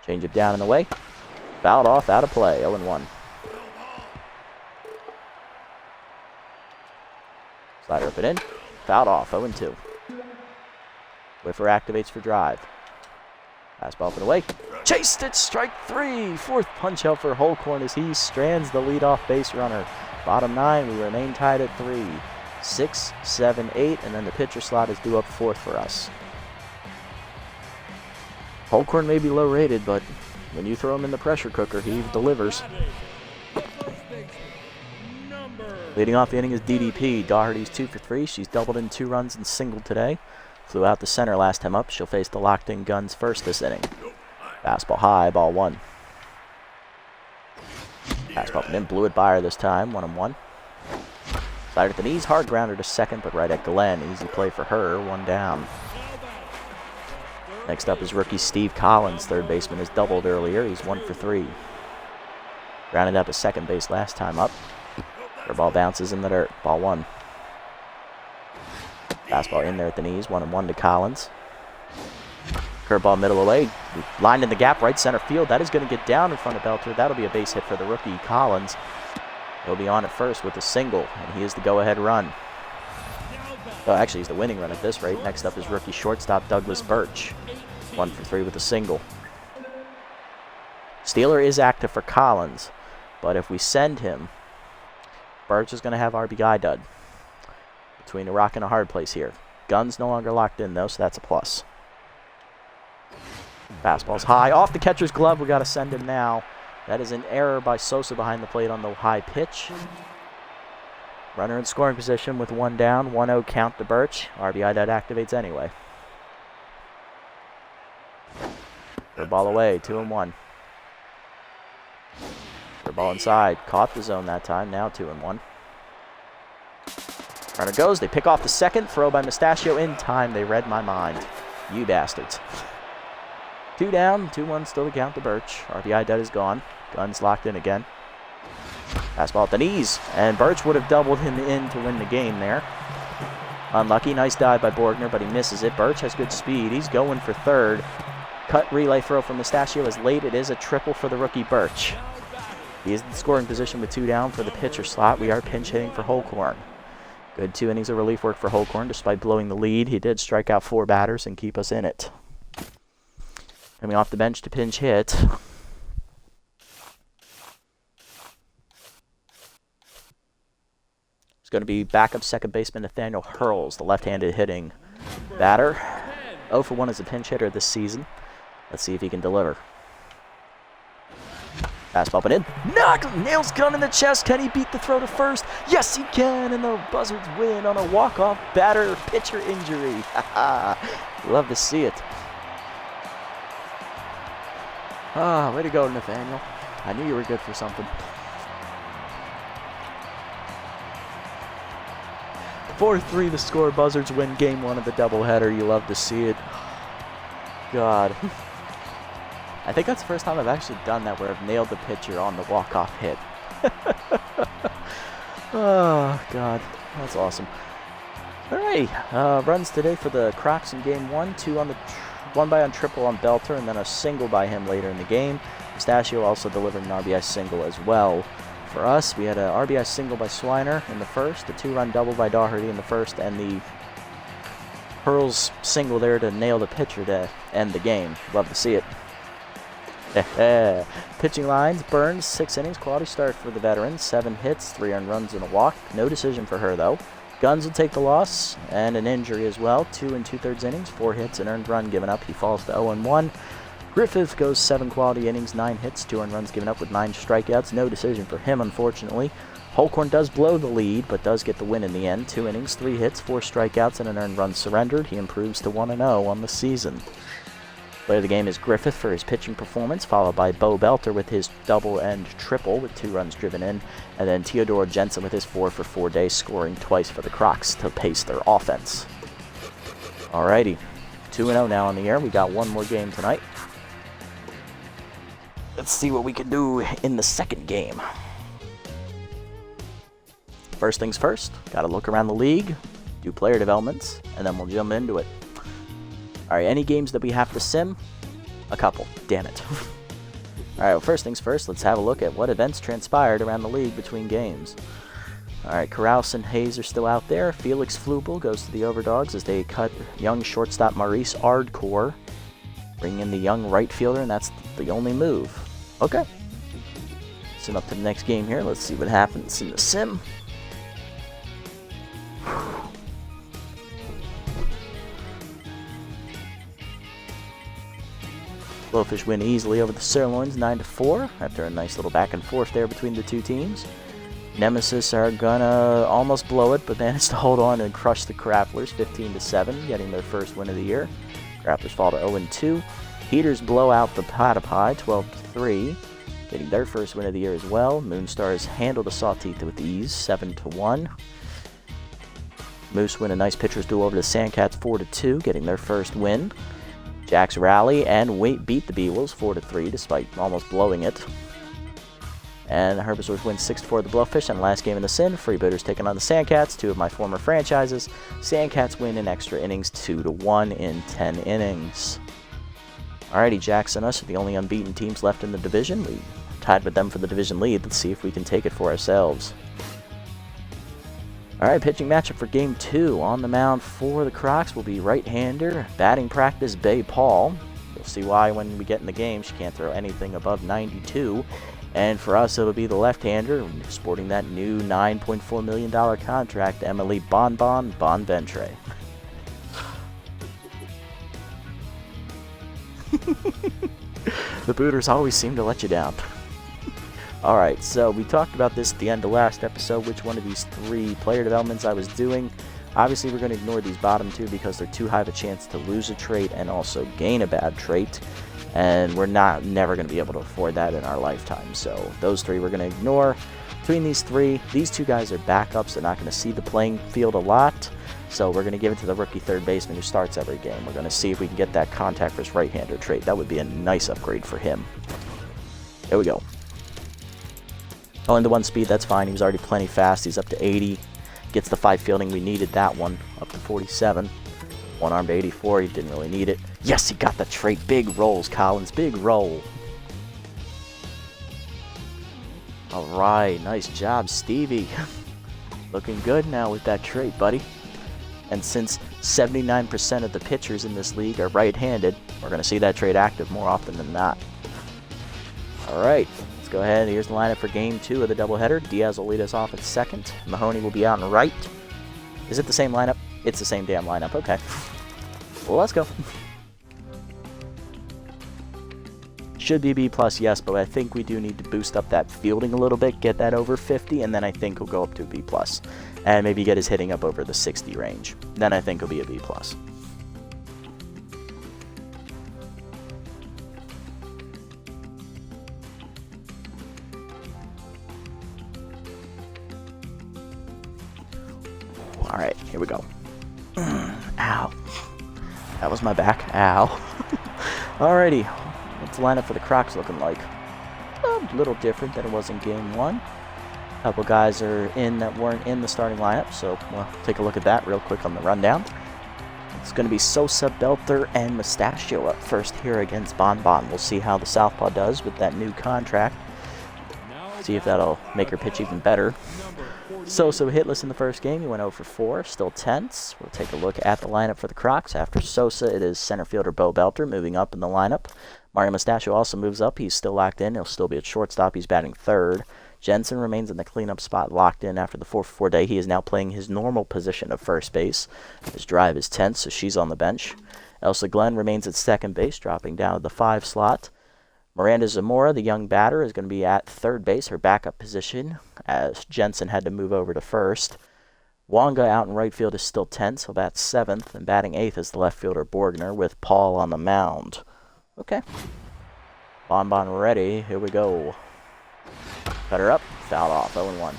Change it down and away. Fouled off, out of play. 0-1. Slider up and in. Fouled off. 0-2. Whiffer activates for drive. Fastball up and away. Chased it, strike 3. Fourth punch out for Holcorn as he strands the leadoff base runner. Bottom 9, we remain tied at 3. 6, 7, 8, and then the pitcher slot is due up 4th for us. Holcorn may be low rated, but when you throw him in the pressure cooker, he delivers. Leading off the inning is DDP. Dougherty's 2 for 3. She's doubled in 2 runs and singled today. Flew out the center last time up. She'll face the locked-in Guns first this inning. Fastball high, ball 1. Fastball and in, blew it by her this time, 1-1. Slider at the knees, hard grounder to second, but right at Glenn. Easy play for her, 1 down. Next up is rookie Steve Collins. Third baseman has doubled earlier. He's 1 for 3. Grounded up at second base last time up. Her ball bounces in the dirt, ball 1. Fastball in there at the knees, 1-1 to Collins. Curveball middle away, lined in the gap, right center field. That is going to get down in front of Belter. That'll be a base hit for the rookie, Collins. He'll be on at first with a single, and he is the go-ahead run. Oh, actually, he's the winning run at this rate. Next up is rookie shortstop Douglas Birch. 1 for 3 with a single. Steeler is active for Collins, but if we send him, Birch is going to have RBI dud. Between a rock and a hard place here. Guns no longer locked in, though, so that's a plus. Fastball's high. Off the catcher's glove. We got to send him now. That is an error by Sosa behind the plate on the high pitch. Runner in scoring position with 1 down. 1-0 count to Birch. RBI dud activates anyway. Third ball away. 2-1. Third ball inside. Caught the zone that time. Now 2-1. Runner goes. They pick off the second. Throw by Mustachio in time. They read my mind. You bastards. 2 down. 2-1 still to count to Birch. RBI dud is gone. Guns locked in again. Fastball at the knees. And Birch would have doubled him in to win the game there. Unlucky. Nice dive by Borgner, but he misses it. Birch has good speed. He's going for third. Cut relay throw from Mustachio is late. It is a triple for the rookie Birch. He is in scoring position with 2 down for the pitcher slot. We are pinch hitting for Holcorn. Good 2 innings of relief work for Holcorn. Despite blowing the lead, he did strike out 4 batters and keep us in it. Coming off the bench to pinch hit. It's going to be backup second baseman Nathaniel Hurls, the left-handed hitting batter. 0 for 1 as a pinch hitter this season. Let's see if he can deliver. Fastball but in. Knock! Nails gun in the chest. Can he beat the throw to first? Yes, he can. And the Buzzards win on a walk-off batter pitcher injury. Love to see it. Way to go, Nathaniel. I knew you were good for something. 4-3 the score. Buzzards win game 1 of the doubleheader. You love to see it. God. I think that's the first time I've actually done that where I've nailed the pitcher on the walk-off hit. Oh, God. That's awesome. All right. Runs today for the Crocs in game 1. 1 by on triple on Belter, and then a single by him later in the game. Mustachio also delivered an RBI single as well. For us, we had an RBI single by Swiner in the first, a 2-run double by Dougherty in the first, and the Hurls single there to nail the pitcher to end the game. Love to see it. Pitching lines, Burns, 6 innings, quality start for the veteran, 7 hits, 3 earned runs and a walk. No decision for her, though. Guns will take the loss, and an injury as well. 2 2/3 innings, 4 hits, an earned run given up. He falls to 0-1. Griffith goes 7 quality innings, 9 hits, 2 earned runs given up with 9 strikeouts. No decision for him, unfortunately. Holcorn does blow the lead, but does get the win in the end. 2 innings, 3 hits, 4 strikeouts, and an earned run surrendered. He improves to 1-0 on the season. Player of the game is Griffith for his pitching performance, followed by Bo Belter with his double and triple with 2 runs driven in, and then Theodore Jensen with his 4 for 4 days, scoring twice for the Crocs to pace their offense. Alrighty, 2-0 now on the air. We got one more game tonight. Let's see what we can do in the second game. First things first, gotta look around the league, do player developments, and then we'll jump into it. Alright, any games that we have to sim? A couple. Damn it. Alright, well, first things first, let's have a look at what events transpired around the league between games. Alright, Carouse and Hayes are still out there. Felix Flubel goes to the Overdogs as they cut young shortstop Maurice Ardcore, bring in the young right fielder, and that's the only move. Okay. Sim up to the next game here. Let's see what happens in the sim. Blowfish win easily over the Sirloins 9-4 after a nice little back and forth there between the two teams. Nemesis are gonna almost blow it, but managed to hold on and crush the Grapplers 15-7, getting their first win of the year. Grapplers fall to 0-2. Heaters blow out the Platypi 12-3, getting their first win of the year as well. Moonstars handle the Sawteeth with ease 7-1. Moose win a nice pitcher's duel over the Sandcats 4-2, getting their first win. Jacks rally and beat the Beewolves 4-3 despite almost blowing it. And Herbivores win 6-4 the Blowfish, and last game in the Sin, Freebooters taking on the Sandcats, 2 of my former franchises. Sandcats win in extra innings 2-1 in 10 innings. Alrighty, Jacks and us are the only unbeaten teams left in the division. We tied with them for the division lead. Let's see if we can take it for ourselves. Alright, pitching matchup for Game 2. On the mound for the Crocs will be right-hander, batting practice Bay Paul. You'll see why when we get in the game. She can't throw anything above 92. And for us, it'll be the left-hander, sporting that new $9.4 million contract, Emily Bonventre. The Booters always seem to let you down. Alright, so we talked about this at the end of last episode, which one of these 3 player developments I was doing. Obviously, we're going to ignore these bottom 2 because they're too high of a chance to lose a trait and also gain a bad trait. And we're never going to be able to afford that in our lifetime. So those 3 we're going to ignore. Between these 3, these 2 guys are backups. They're not going to see the playing field a lot. So we're going to give it to the rookie third baseman who starts every game. We're going to see if we can get that contact versus right-hander trait. That would be a nice upgrade for him. There we go. Only the 1 speed, that's fine. He was already plenty fast. He's up to 80. Gets the 5 fielding. We needed that one. Up to 47. 1 arm to 84. He didn't really need it. Yes, he got the trait. Big rolls, Collins. Big roll. Alright. Nice job, Stevie. Looking good now with that trait, buddy. And since 79% of the pitchers in this league are right-handed, we're going to see that trait active more often than not. Alright. Let's go ahead. Here's the lineup for Game 2 of the doubleheader. Diaz will lead us off at second. Mahoney will be out and right. Is it the same lineup? It's the same damn lineup. Okay. Well, let's go. Should be B+, yes, but I think we do need to boost up that fielding a little bit, get that over 50, and then I think he'll go up to a B+. And maybe get his hitting up over the 60 range. Then I think he'll be a B+. Alright, here we go. Ow. That was my back. Ow. Alrighty. What's the lineup for the Crocs looking like? A little different than it was in Game 1. A couple guys are in that weren't in the starting lineup, so we'll take a look at that real quick on the rundown. It's going to be Sosa, Belter, and Mustachio up first here against Bonbon. We'll see how the Southpaw does with that new contract. See if that'll make her pitch even better. Sosa hitless in the first game. He went 0 for 4, still tense. We'll take a look at the lineup for the Crocs. After Sosa, it is center fielder Bo Belter moving up in the lineup. Mario Mustachio also moves up. He's still locked in. He'll still be at shortstop. He's batting third. Jensen remains in the cleanup spot, locked in after the 4 for 4 day. He is now playing his normal position of first base. His drive is tense, so she's on the bench. Elsa Glenn remains at second base, dropping down to the 5 slot. Miranda Zamora, the young batter, is going to be at third base, her backup position, as Jensen had to move over to first. Wonga out in right field is still 10th, so bats 7th, and batting 8th is the left fielder Borgner, with Paul on the mound. Okay. Bonbon ready. Here we go. Cutter up, fouled off, 0-1.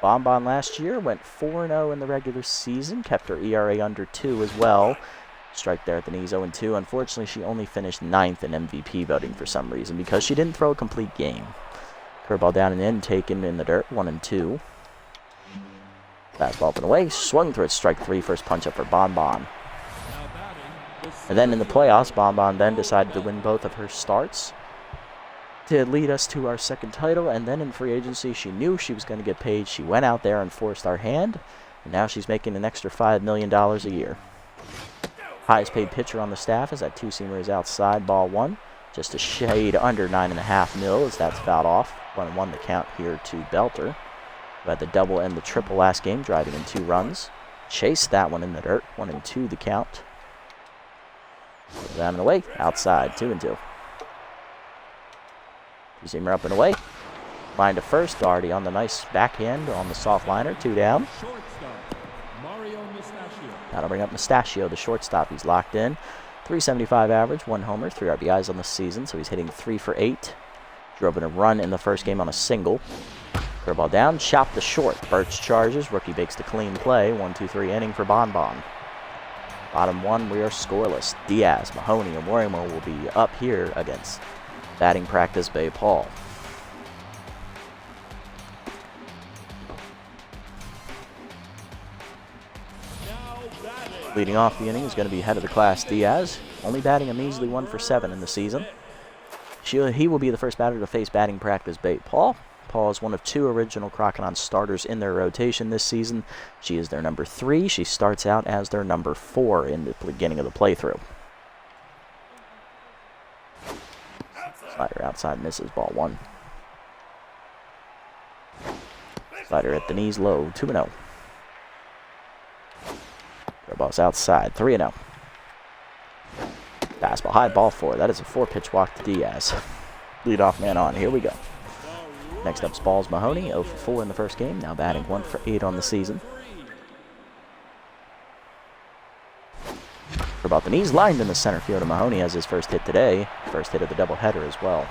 Bonbon last year went 4-0 in the regular season, kept her ERA under 2 as well. Strike there at the knees, 0-2. Unfortunately, she only finished 9th in MVP voting for some reason because she didn't throw a complete game. Curveball down and in, taken in the dirt, 1-2. Fastball up and away, swung through it, strike 3, first punch up for Bonbon. And then in the playoffs, Bonbon then decided to win both of her starts to lead us to our second title, and then in free agency, she knew she was going to get paid. She went out there and forced our hand, and now she's making an extra $5 million a year. Highest paid pitcher on the staff is that two-seamer is outside, ball 1. Just a shade under 9.5 mil as that's fouled off. 1-1 the count here to Belter, who had the double and the triple last game, driving in 2 runs. Chased that one in the dirt, 1-2 the count. Down and away, outside, 2-2. Two-seamer up and away. Line to first, Doherty on the nice backhand on the soft liner, 2 down. That'll bring up Mustachio, the shortstop. He's locked in. 375 average, 1 homer, 3 RBIs on the season, so he's hitting 3 for 8. Drove in a run in the first game on a single. Curveball down, chopped to short. Birch charges, rookie makes the clean play. 1-2-3 inning for Bonbon. Bottom 1, we are scoreless. Diaz, Mahoney, and Morimo will be up here against batting practice Bay Paul. Leading off the inning is going to be head of the class Diaz, only batting a measly 1 for 7 in the season. He will be the first batter to face batting practice Bay Paul. Paul is one of 2 original Crocodon starters in their rotation this season. She is their number 3. She starts out as their number 4 in the beginning of the playthrough. Slider outside, misses, ball 1. Slider at the knees, low, 2-0. Curveball's outside, 3-0. Fastball high, ball 4. That is a 4-pitch walk to Diaz. Leadoff man on, here we go. Next up's Balls Mahoney, 0 for 4 in the first game, now batting 1 for 8 on the season. For about the knees, lined in the center field, and Mahoney has his first hit today, first hit of the doubleheader as well.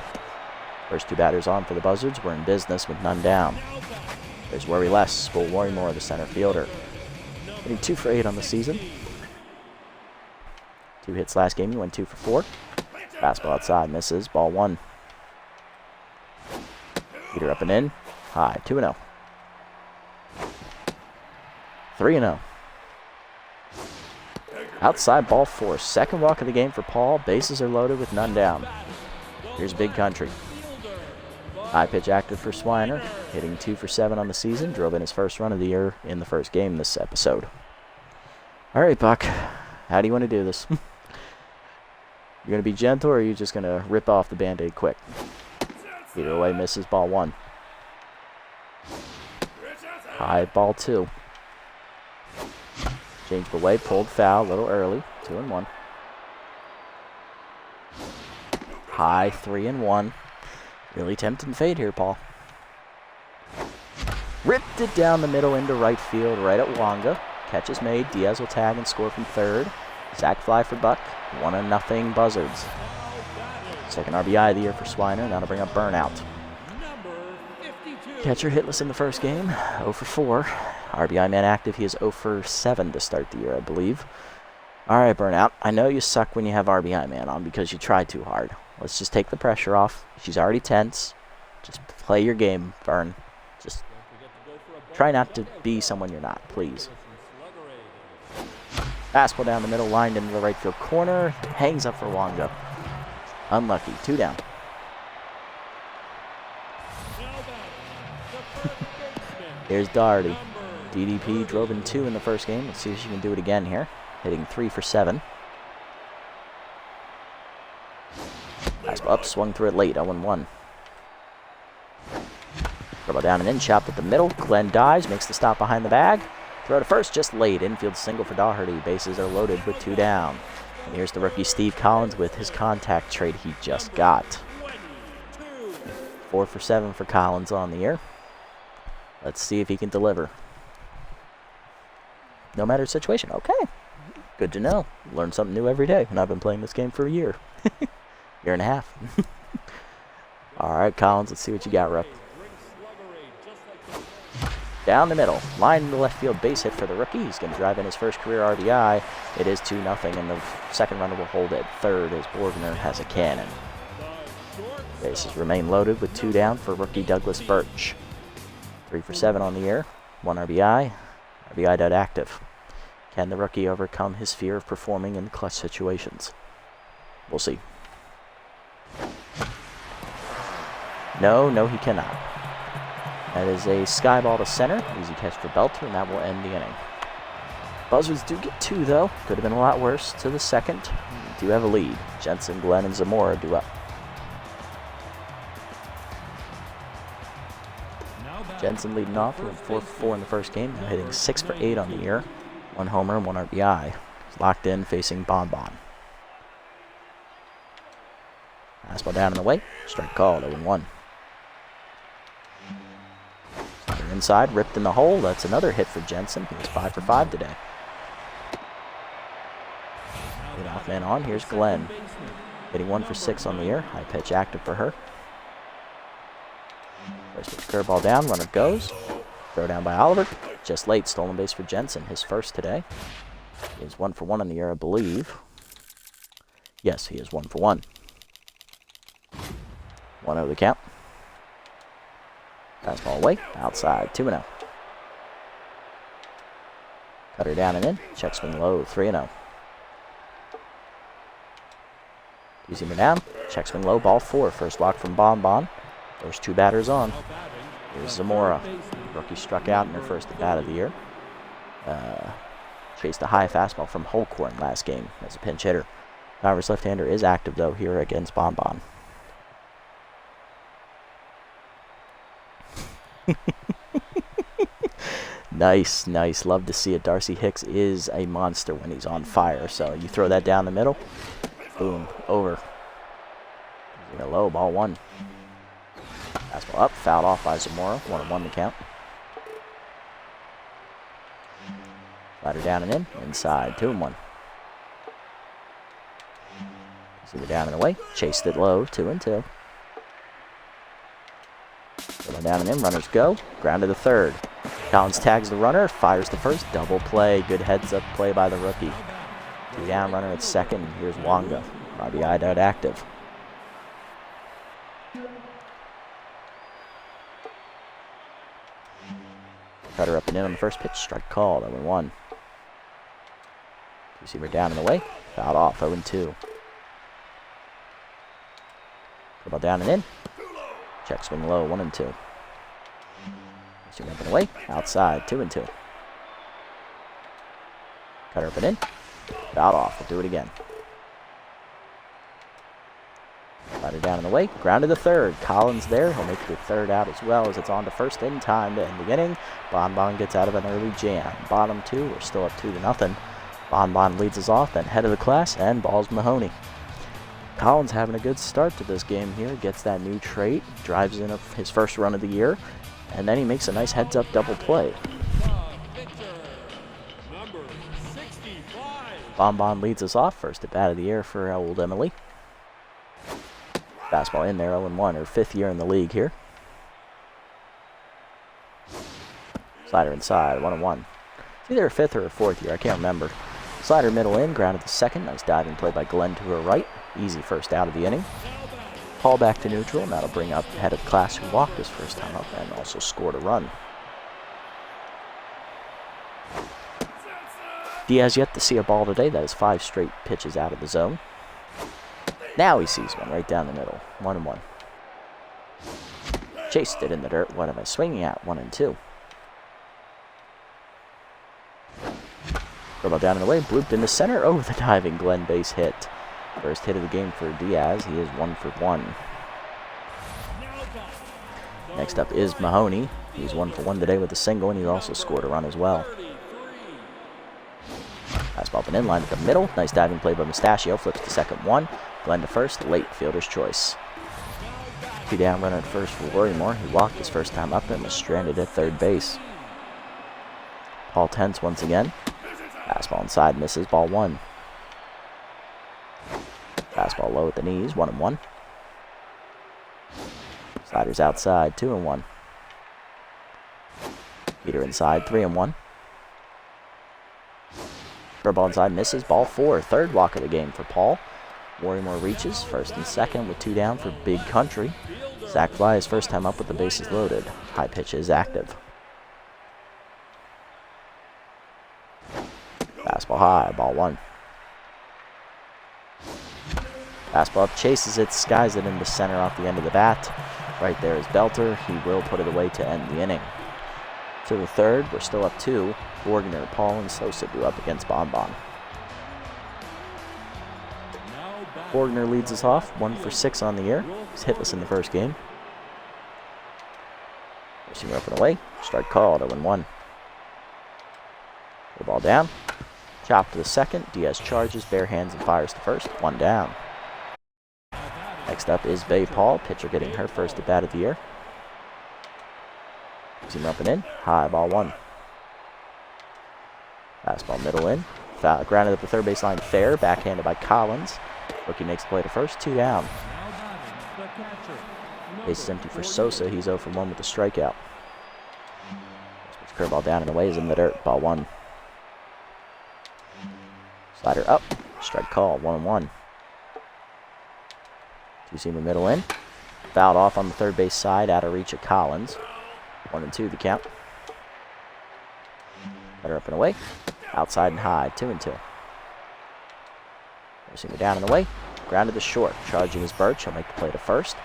First 2 batters on for the Buzzards were in business with none down. There's Worry Less, Will Worrymore, the center fielder. Hitting 2 for 8 on the season. 2 hits last game, he went 2 for 4. Fastball outside, misses, ball 1. Heater up and in, high, 2-0. 3-0. Outside, ball 4. Second walk of the game for Paul. Bases are loaded with none down. Here's Big Country. High pitch active for Swiner. Hitting 2 for 7 on the season. Drove in his first run of the year in the first game this episode. All right, Buck. How do you want to do this? You're going to be gentle, or are you just going to rip off the Band-Aid quick? Either way, misses, ball 1. High, ball 2. Changed away, pulled foul, a little early. 2-1. High, 3-1. Really tempting fade here, Paul. Ripped it down the middle into right field, right at Wonga. Catch is made. Diaz will tag and score from third. Sack fly for Buck. 1-0 Buzzards. Second RBI of the year for Swiner. That'll bring up Burnout. Catcher hitless in the first game. 0 for 4. RBI man active. He is 0 for 7 to start the year, I believe. All right, Burnout. I know you suck when you have RBI man on because you try too hard. Let's just take the pressure off. She's already tense. Just play your game, Burn. Just try not to be someone you're not, please. Fastball down the middle, lined into the right field corner. Hangs up for Wonga. Unlucky. 2 down. Here's Doherty. DDP drove in 2 in the first game. Let's see if she can do it again here. Hitting 3 for 7. Fastball up, swung through it late, 0-1. Curveball down and in, chopped at the middle. Glenn dives, makes the stop behind the bag. Throw to first, just late. Infield single for Dougherty. Bases are loaded with 2 down. And here's the rookie Steve Collins with his contact trade he just got. 4 for 7 for Collins on the year. Let's see if he can deliver. No matter the situation. Okay. Good to know. Learn something new every day. And I've been playing this game for a year. Year and a half. All right, Collins, let's see what you got, Rupp. Down the middle. Line in the left field base hit for the rookie. He's going to drive in his first career RBI. It is 2-0, and the second runner will hold at third as Borgner has a cannon. Bases remain loaded with 2 down for rookie Douglas Birch. 3 for 7 on the year. 1 RBI. RBI dead active. Can the rookie overcome his fear of performing in clutch situations? We'll see. No, he cannot. That is a sky ball to center. Easy catch for Belter, and that will end the inning. Buzzards do get 2, though. Could have been a lot worse to the second. Do have a lead. Jensen, Glenn, and Zamora do up. Jensen leading off with 4 for 4 in the first game, now hitting 6 for 8 on the year. 1 homer and 1 RBI. He's locked in facing Bonbon. Fastball down in the way. Strike called, 0-1. Slider inside, ripped in the hole. That's another hit for Jensen. He was 5 for 5 today. Leadoff man on. Here's Glenn. Hitting 1 for 6 on the year. High pitch active for her. First pitch curveball down. Runner goes. Throw down by Oliver. Just late. Stolen base for Jensen. His first today. He is 1 for 1 on the year, I believe. Yes, he is 1 for 1. 1-0 the count. Fastball away. Outside. 2-0. Cutter down and in. Check swing low. 3-0. Easy down. Check swing low. Ball 4. First walk from Bonbon. First 2 batters on. Here's Zamora. Rookie struck out in her first at bat of the year. Chased a high fastball from Holcorn last game as a pinch hitter. However, left-hander is active, though, here against Bonbon. Nice. Love to see it. Darcy Hicks is a monster when he's on fire. So you throw that down the middle. Boom. Over. Low. Ball 1. Fastball up. Fouled off by Zamora. 1-1 the count. Slider down and in. Inside. 2-1. See the down and away. Chased it low. 2-2. Down and in. Runners go. Ground to the third. Collins tags the runner. Fires the first. Double play. Good heads-up play by the rookie. 2 down. Runner at second. Here's Wanga. RBI dead active. Cutter up and in on the first pitch. Strike called. 0-1. Receiver down and away. Fouled off. 0-2. Ball down and in. Check swing low. 1-2. Receiver up and away. Outside. 2-2. Cutter up and in. Fouled off. We'll do it again. Slider down and away. Ground to the third. Collins there. He'll make the third out as well as it's on to first in time to end the inning. Bonbon gets out of an early jam. Bottom 2. We're still up 2-0. Bonbon leads us off, then head of the class, and balls Mahoney. Collins having a good start to this game here. Gets that new trait. Drives in his first run of the year. And then he makes a nice heads-up double play. Bonbon leads us off. First at bat of the year for old Emily. Fastball in there, 0-1, her 5th year in the league here. Slider inside, 1-1. It's either her 5th or her 4th year, I can't remember. Slider middle in, grounded to second. Nice diving play by Glenn to her right. Easy first out of the inning. Call back to neutral, and that'll bring up head of class who walked his first time up and also scored a run. Diaz yet to see a ball today. That is 5 straight pitches out of the zone. Now he sees one right down the middle. 1-1. Chased it in the dirt. What am I swinging at? 1-2. Throw ball down and away. Blooped into center. Over the diving Glenn base hit. First hit of the game for Diaz. He is 1 for 1. Next up is Mahoney. He's 1 for 1 today with a single, and he's also scored a run as well. Fastball up and in, line at the middle. Nice diving play by Mustachio. Flips to second one. Glenn to first. Late fielder's choice. 2 down, runner at first for Worrymore. He walked his first time up and was stranded at third base. Paul tense once again. Fastball inside, misses, ball 1. Fastball low at the knees, 1-1. Sliders outside, 2-1. Beater inside, 3-1. Curveball inside, misses, ball 4. Third walk of the game for Paul. Worrymore reaches first and second with 2 down for Big Country. Zach Fly his first time up with the bases loaded. High pitch is active. Fastball high, ball 1. Fastball up, chases it, skies it into center off the end of the bat. Right there is Belter. He will put it away to end the inning. To the third, we're still up 2. Borgner, Paul, and Sosa do up against Bonbon. Borgner leads us off, 1 for 6 on the year. He's hitless in the first game. Racing up and away. Strike called, 0-1. The ball down. Chop to the second. Diaz charges, bare hands, and fires to first. 1 down. Next up is Bay Paul, pitcher getting her first at bat of the year. Racing up and in. High, ball 1. Fastball middle in. Grounded up the third baseline fair. Backhanded by Collins. Rookie makes the play to first, 2 down. Base is empty for Sosa. He's 0 for 1 with a strikeout. Curveball down and away is in the dirt. Ball 1. Slider up. Strike call. 1-1. 2-seamer middle in. Fouled off on the third base side. Out of reach of Collins. 1-2 the count. Slider up and away. Outside and high. 2-2. Racing down and away. Grounded to short. Charging is Birch. He'll make the play to first.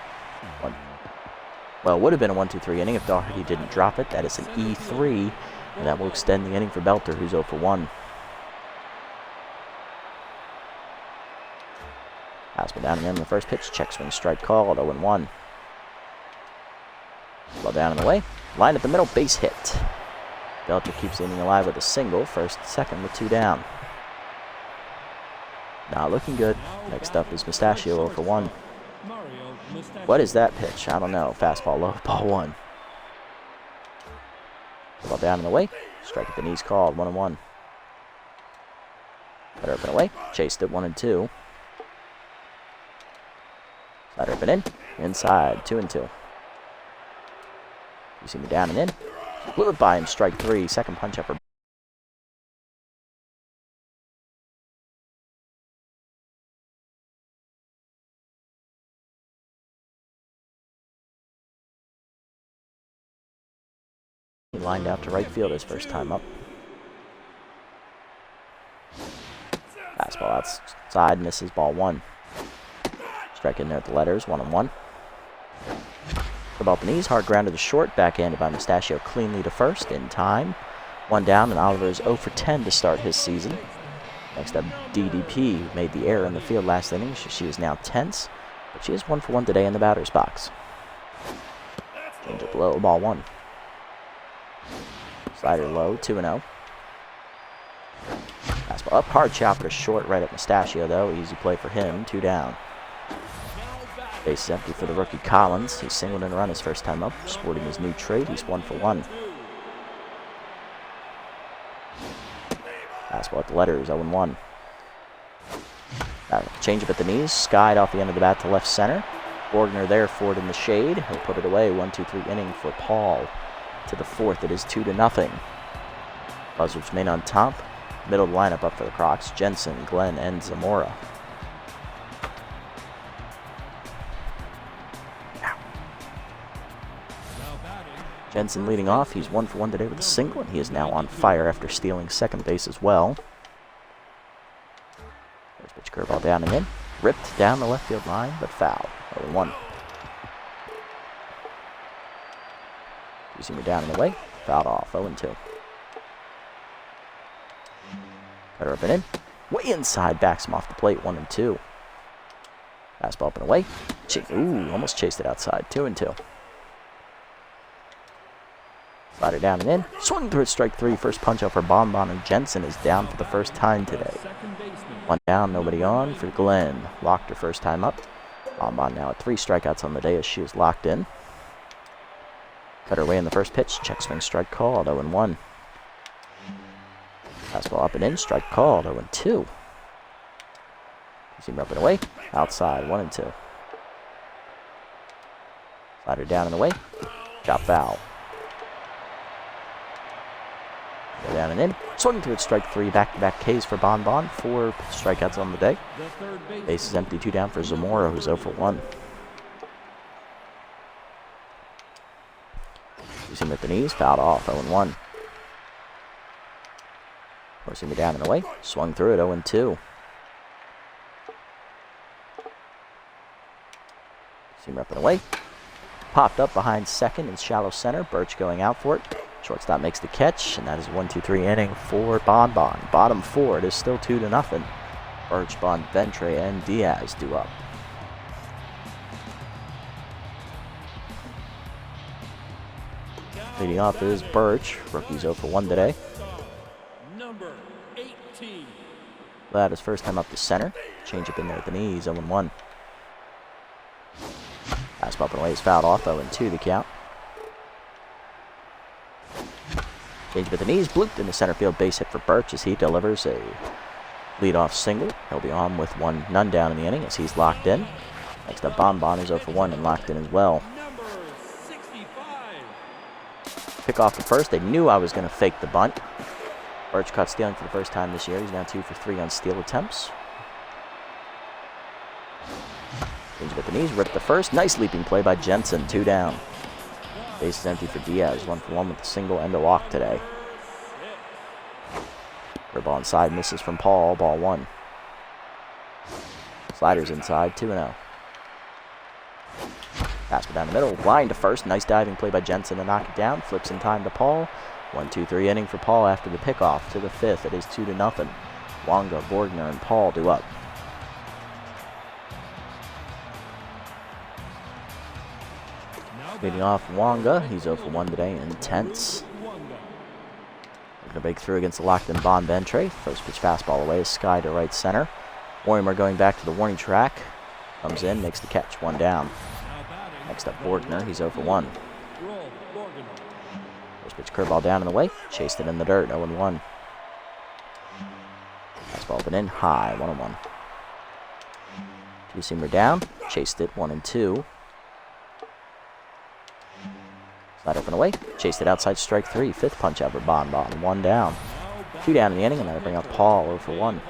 Well, it would have been a 1-2-3 inning if Doherty didn't drop it. That is an E3, and that will extend the inning for Belter, who's 0 for 1. Fastball down and in the first pitch. Check swing strike called. 0-1. Ball down and away. Line at the middle. Base hit. Belter keeps the inning alive with a single. First, second with 2 down. Not looking good. Next up is Mustachio 0 for 1. What is that pitch? I don't know. Fastball low, ball 1. Ball down and away. Strike at the knees called, 1-1. Slider up and away. Chased it, 1-2. Slider up and in. Inside, 2-2. You see me down and in. Blew it by him, strike 3. Second punch up for lined out to right field his first time up. Fastball outside, misses, ball 1. Strike in there at the letters, 1-1. About the knees, hard ground to the short, backhanded by Mustachio cleanly to first in time. 1 down, and Oliver is 0 for 10 to start his season. Next up, DDP, who made the error in the field last inning. She is now tense, but she is 1 for 1 today in the batter's box. Change up low, ball 1. Slider low, 2-0. Fastball up, hard chopper to short, right at Mustachio though. Easy play for him, 2 down. Base is empty for the rookie Collins. He's singled in a run his first time up, sporting his new trait. He's 1 for 1. Fastball at the letters, 0-1. Change up at the knees, skied off the end of the bat to left center. Borgner there for it in the shade. He'll put it away, 1-2-3 inning for Paul. To the 4th, it is 2-0. Buzzards remain on top. Middle of the lineup up for the Crocs. Jensen, Glenn, and Zamora. Jensen leading off. He's 1 for 1 today with a single, and he is now on fire after stealing second base as well. First pitch curveball down and in. Ripped down the left field line, but foul. 0-1. You see me down and away. Fouled off. 0-2. Cutter up and in. Way inside. Backs him off the plate. 1-2. Fastball up and away. Ooh, almost chased it outside. 2-2. Slider down and in. Swing through it, strike three. First punch out for Bonbon, and Jensen is down for the first time today. One down, nobody on for Glenn. Locked her first time up. Bonbon now at 3 strikeouts on the day as she is locked in. Cut her way in the first pitch. Check swing, strike called. 0-1. Fastball up and in. Strike called. 0-2. Seam up and away. Outside. 1-2. Slider down and away. Chop foul. Go down and in. Swing through it, strike three. Back-to-back Ks for Bonbon. 4 strikeouts on the day. Base is empty. 2 down for Zamora, who's 0 for 1. Seam at the knees. Fouled off. 0-1. Forcing me down and away. Swung through it. 0-2. Seam up and away. Popped up behind second in shallow center. Birch going out for it. Shortstop makes the catch, and that is 1-2-3 inning for Bonbon. Bottom 4, it is still 2-0. Birch, Bonventre, and Diaz do up. Leading off is Birch. Rookie's 0 for 1 today. Number 18. That is first time up to center. Change up in there at the knees. 0-1. Fastball up and away is fouled off. 0-2 the count. Change up at the knees. Blooped in the center field. Base hit for Birch as he delivers a leadoff single. He'll be on with none down in the inning as he's locked in. Next up, Bonbon is 0 for 1 and locked in as well. Number 65. Pick off the first. They knew I was going to fake the bunt. Birch caught stealing for the first time this year. He's now 2 for 3 on steal attempts. Change up at the knees. Ripped the first. Nice leaping play by Jensen. 2 down. Base is empty for Diaz. 1 for 1 with a single and a walk today. Ball inside. Misses from Paul. Ball 1. Sliders inside. 2-0. Fastball down the middle. Line to first. Nice diving play by Jensen to knock it down. Flips in time to Paul. 1-2-3 inning for Paul after the pickoff to the 5th. It is 2-0. Wonga, Borgner, and Paul do up. Leading off Wonga. He's 0 for 1 today. Intense. Looking to break through against the locked-in Bonventre. First pitch fastball away is Sky to right center. Warrimer going back to the warning track. Comes in, makes the catch. 1 down. Next up Borgner. He's 0 for 1. First pitch curveball down and away. Chased it in the dirt. 0-1. Fastball up and in. High. 1-1. Two-seamer down. Chased it. 1-2. Slide up and away. Chased it outside strike 3. 5th punch out for Bonbon. 1 down. 2 down in the inning, and that'll bring up Paul 0 for 1.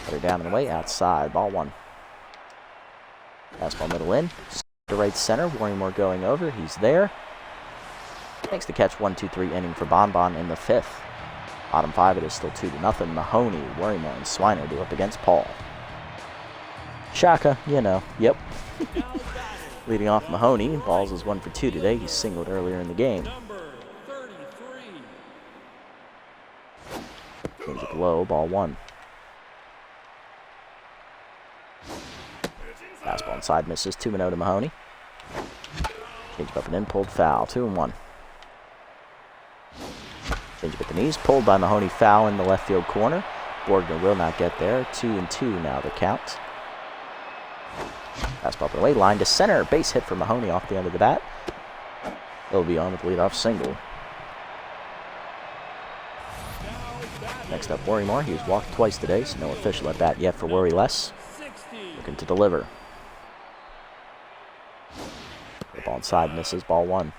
Cutter down and away. Outside. Ball 1. Fastball middle in. To right center. Warrimore going over. He's there. Makes the catch. 1-2-3 inning for Bonbon in the 5th. Bottom 5, it is still 2-0. Mahoney, Warrimore, and Swiner do up against Paul. Shaka, you know. Yep. Leading off Mahoney, Balls is 1 for 2 today. He singled earlier in the game. Number 33. Change it low, ball 1. Fastball inside misses. 2-0 to Mahoney. Change up and in, pulled foul. 2-1. Change up at the knees, pulled by Mahoney, foul in the left field corner. Borgner will not get there. 2-2 now the count. Fastball up and away, line to center. Base hit for Mahoney off the end of the bat. He'll be on with the leadoff single. Next up, Warrimore. He was walked twice today, so no official at bat yet for Worry Less. Looking to deliver. The ball inside misses, ball 1.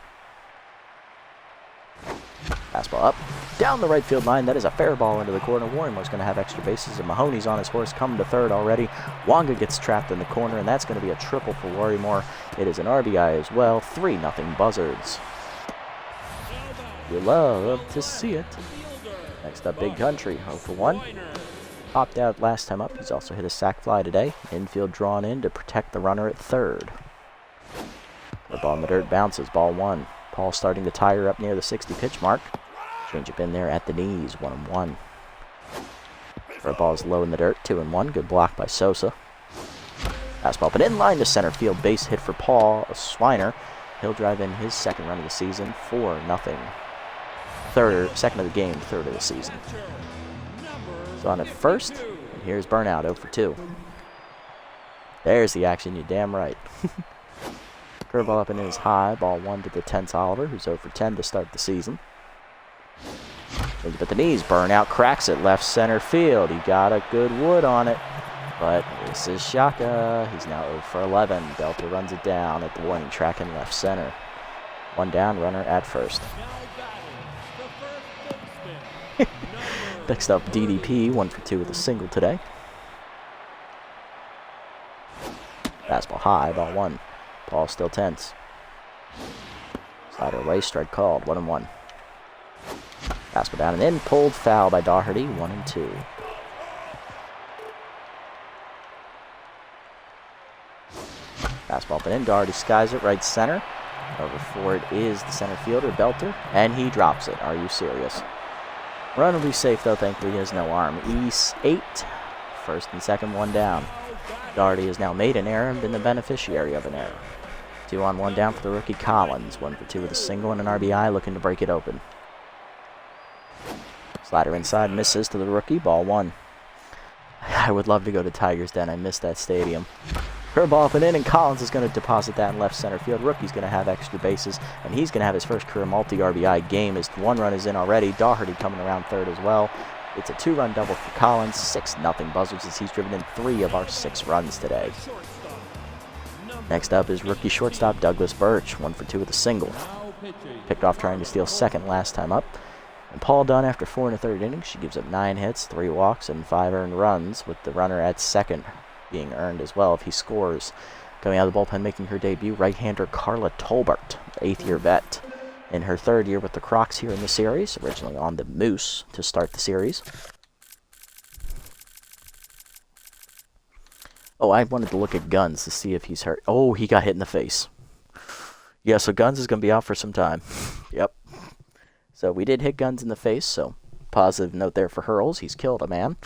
Fastball up, down the right field line. That is a fair ball into the corner. Warrimore's going to have extra bases, and Mahoney's on his horse, coming to third already. Wonga gets trapped in the corner, and that's going to be a triple for Warrimore. It is an RBI as well. 3-0 Buzzards. You love to see it. Next up, Big Country, 0 for 1. Popped out last time up. He's also hit a sac fly today. Infield drawn in to protect the runner at third. The ball in the dirt bounces, ball 1. Paul starting to tire up near the 60 pitch mark. Change up in there at the knees, 1-1. For a ball is low in the dirt, 2-1. Good block by Sosa. Fastball up and in line to center field. Base hit for Paul Swiner. He'll drive in his second run of the season, 4-0. Second of the game, third of the season. So on at first, and here's Burnout, 0 for 2. There's the action, you damn right. Curveball up and in is high, ball 1 to the tense Oliver, who's 0 for 10 to start the season. Change at the knees, Burnout cracks it left center field. He got a good wood on it, but this is Shaka. He's now 0 for 11. Belter runs it down at the warning track in left center. One down, runner at first. Next up, DDP, 1 for 2 with a single today. Fastball high, ball 1. Ball still tense. Slider away, strike called, 1-1. Fastball down and in, pulled foul by Dougherty, 1-2. Fastball up and in, Dougherty skies it, right center. Over for it is the center fielder, Belter, and he drops it. Are you serious? Run will be safe, though. Thankfully, he has no arm. East 8. First and second, 1 down. Dougherty has now made an error and been the beneficiary of an error. 2 on 1 down for the rookie Collins. 1 for 2 with a single and an RBI, looking to break it open. Slider inside, misses to the rookie. Ball 1. I would love to go to Tiger's Den. I missed that stadium. Curveball up and in, and Collins is going to deposit that in left center field. Rookie's going to have extra bases, and he's going to have his first career multi-RBI game as 1 run is in already. Dougherty coming around third as well. It's a 2-run double for Collins, 6-0 Buzzards as he's driven in 3 of our 6 runs today. Next up is rookie shortstop Douglas Birch, 1 for 2 with a single. Picked off trying to steal second last time up. And Paul Dunn, after 4 1/3 innings, she gives up 9 hits, 3 walks, and 5 earned runs, with the runner at second being earned as well if he scores. Coming out of the bullpen, making her debut, right-hander Carla Tolbert, 8th-year vet. In her 3rd year with the Crocs here in the series, originally on the Moose to start the series. Oh, I wanted to look at Guns to see if he's hurt. Oh, he got hit in the face. Yeah, so Guns is going to be out for some time. Yep. So we did hit Guns in the face, so positive note there for Hurls. He's killed a man.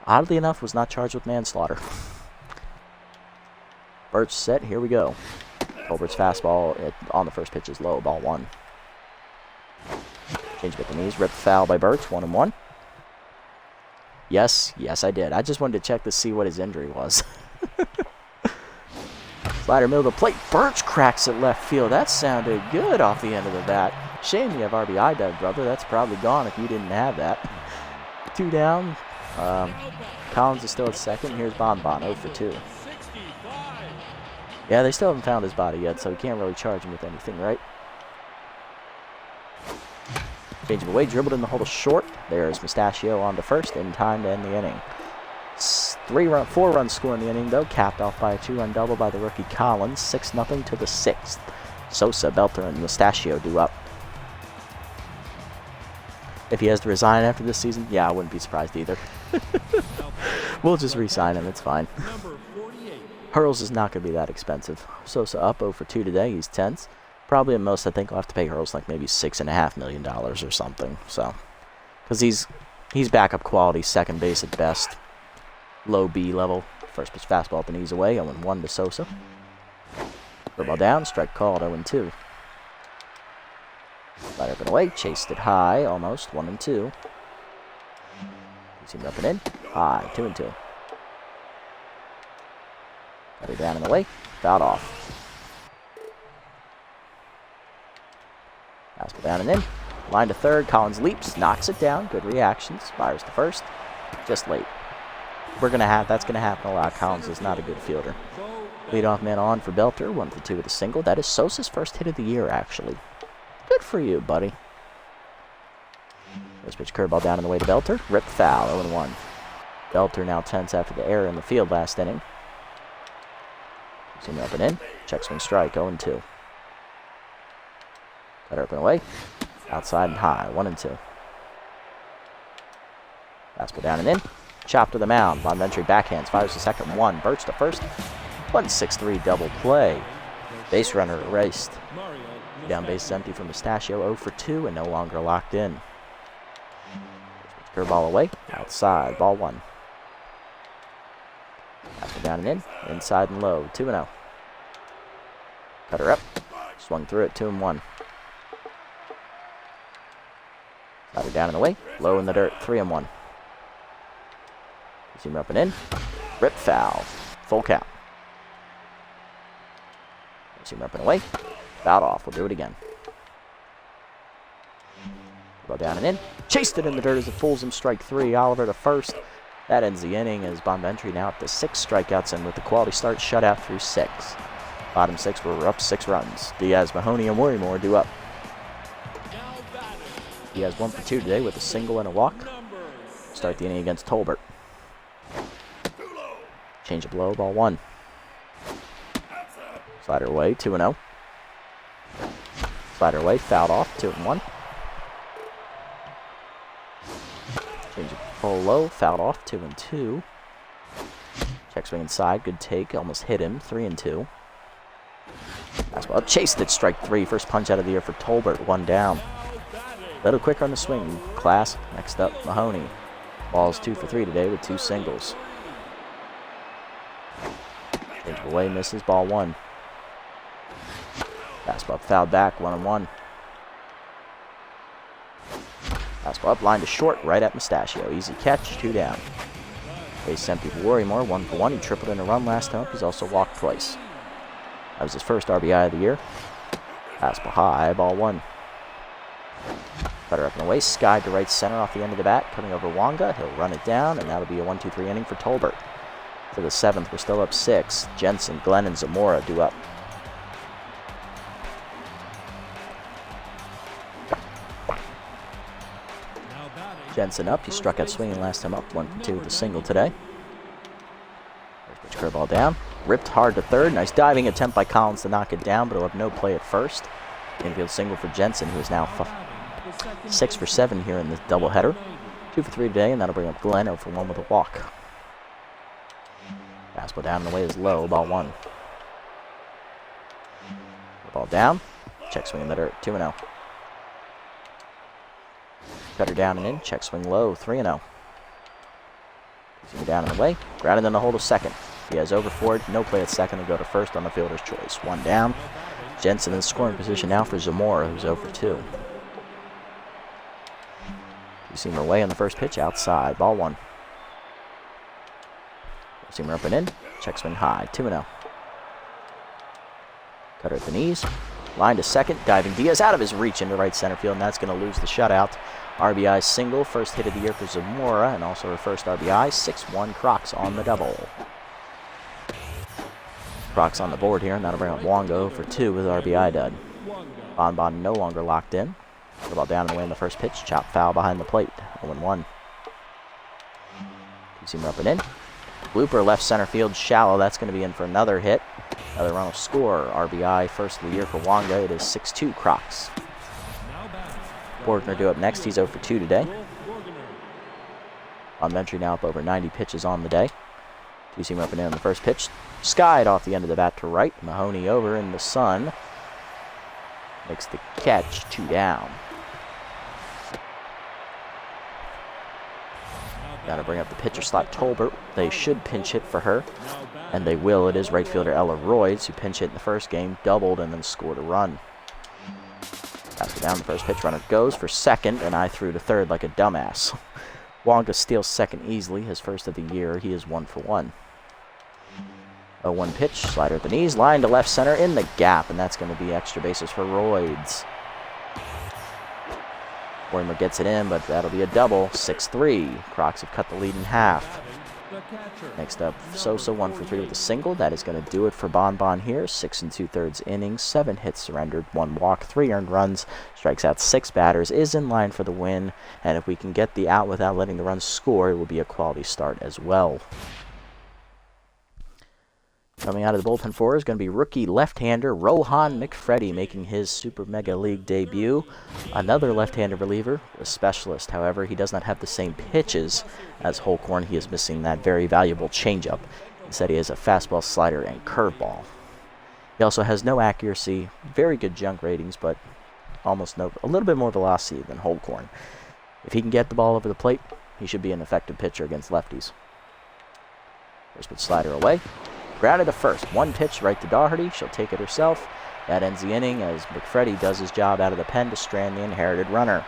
Oddly enough, was not charged with manslaughter. Birch set, here we go. Colbert's fastball on the first pitch is low, ball 1. Change with the knees, ripped foul by Birch, 1-1. Yes, I did. I just wanted to check to see what his injury was. Slider middle of the plate, Birch cracks it left field. That sounded good off the end of the bat. Shame you have RBI, Doug, brother. That's probably gone if you didn't have that. 2 down. Collins is still at second. Here's Bonbon, 0 for 2. Yeah, they still haven't found his body yet, so we can't really charge him with anything, right? Change him away, dribbled in the hole to short. There's Mustachio on to first, in time to end the inning. 4-run score in the inning, though, capped off by a 2-run double by the rookie Collins. 6-0 to the 6th. Sosa, Belter, and Mustachio due up. If he has to resign after this season, yeah, I wouldn't be surprised either. We'll just re-sign him, it's fine. Hurls is not going to be that expensive. Sosa up 0 for 2 today, he's tense. Probably at most, I think I'll have to pay Hurls like maybe $6.5 million or something. So, because he's backup quality, second base at best. Low B level. First pitch fastball up and ease away, 0-1 to Sosa. Curveball down, strike called, 0-2. Slider up and away, chased it high, almost, 1-2. Seemed up and in, high, 2-2. Got it down and away, fouled off. Fastball down and in, line to third, Collins leaps, knocks it down, good reactions, fires to first, just late. That's gonna happen a lot. Collins is not a good fielder. Leadoff man on for Belter, 1 for 2 with a single. That is Sosa's first hit of the year, actually. Good for you, buddy. First pitch curveball down in the way to Belter. Ripped foul, 0-1. Belter now tense after the error in the field last inning. Seen up and in. Check swing strike, 0-2. Cutter up and away. Outside and high, 1-2. Fastball down and in. Chop to the mound. Bonventre backhands, fires to second, 1. Birch to first. 1-6-3 double play. Base runner erased. Down base is empty for Mustachio, 0 for 2 and no longer locked in. Curveball away, outside, ball 1. Fastball down and in, inside and low, 2-0. Cut her up. Swung through it, 2-1. Got her down and away. Low in the dirt, 3-1. Two-seamer up and in. Rip foul. Full count. Two-seamer up and away. Fouled off. We'll do it again. Ball down and in. Chased it in the dirt as it fools him. Strike 3. Oliver to first. That ends the inning as Bonventry now up to 6 strikeouts and with the quality start shutout through 6. Bottom 6, we're up 6 runs. Diaz, Mahoney, and Worrymore do up. Diaz 1 for 2 today with a single and a walk. Start the inning against Tolbert. Change of low, ball 1. Slider away, 2-0. Slider away, fouled off, 2-1. Change of full low, fouled off, 2-2. Check swing inside, good take, almost hit him, 3-2. Fastball up, chased it, strike 3. First punch out of the year for Tolbert, 1 down. Little quicker on the swing, class. Next up, Mahoney. Ball's 2 for 3 today with 2 singles. Change away, misses, ball 1. Fastball up, fouled back, 1-1. Fastball up, line to short, right at Mustachio. Easy catch, 2 down. Base empty for Worrymore, 1 for 1. He tripled in a run last time. He's also walked twice. That was his first RBI of the year. Fastball high, ball 1. Cutter up and away, skied to right center off the end of the bat, coming over Wonga. He'll run it down, and that'll be a 1-2-3 inning for Tolbert. For the 7th, we're still up 6. Jensen, Glenn, and Zamora do up. Jensen up. He struck out swinging last time up. 1 for 2 with a single today. First pitch curveball down. Ripped hard to third. Nice diving attempt by Collins to knock it down, but he'll have no play at first. Infield single for Jensen, who is now 6 for 7 here in the doubleheader. 2 for 3 today, and that'll bring up Glenn 0 for 1 with a walk. Fastball down and away is low, ball 1. Ball down. Check swing in the dirt, 2-0. Cutter down and in, check swing low, 3-0. Down and away, grounded in the hold of second. He has over forward, no play at second, will go to first on the fielder's choice. 1 down. Jensen in scoring position now for Zamora, who's 0 for 2. You see him away on the first pitch, outside, ball 1. See him up and in, check swing high, 2-0. Cutter at the knees, line to second, diving Diaz out of his reach into right center field, and that's going to lose the shutout. RBI single, first hit of the year for Zamora, and also her first RBI, 6-1 Crocs on the double. Crocs on the board here, and that'll bring up Wongo for 2 with RBI dud. Bon no longer locked in. The ball down and away in the first pitch, chop foul behind the plate, 0-1. You see him up and in. Blooper left center field, shallow, that's going to be in for another hit. Another run will score. RBI first of the year for Wonga. It is 6-2 Crocs. Borgner due up next. He's 0 for 2 today. Bonventry now up over 90 pitches on the day. Two-seamer up and in on the first pitch. Skied off the end of the bat to right. Mahoney over in the sun. Makes the catch, 2 down. Got to bring up the pitcher slot, Tolbert. They should pinch hit for her, and they will. It is right fielder Ella Royds, who pinch hit in the first game, doubled, and then scored a run. After down the first pitch, runner goes for second, and I threw to third like a dumbass. Wonga steals second easily, his first of the year. He is 1 for 1. 0-1 pitch, slider at the knees, line to left center in the gap, and that's going to be extra bases for Royds. Worrymore gets it in, but that'll be a double. 6-3. Crocs have cut the lead in half. Next up, Sosa 1 for 3 with a single. That is going to do it for Bon here. 6 2/3 innings, 7 hits surrendered, 1 walk, 3 earned runs, strikes out 6 batters, is in line for the win. And if we can get the out without letting the runs score, it will be a quality start as well. Coming out of the bullpen for is going to be rookie left-hander Rohan McFreddy making his Super Mega League debut. Another left-handed reliever, a specialist. However, he does not have the same pitches as Holcorn. He is missing that very valuable changeup. Instead, he has a fastball, slider, and curveball. He also has no accuracy, very good junk ratings, but a little bit more velocity than Holcorn. If he can get the ball over the plate, he should be an effective pitcher against lefties. First pitch slider away. Grounded to first. 1 pitch right to Doherty. She'll take it herself. That ends the inning as McFreddy does his job out of the pen to strand the inherited runner.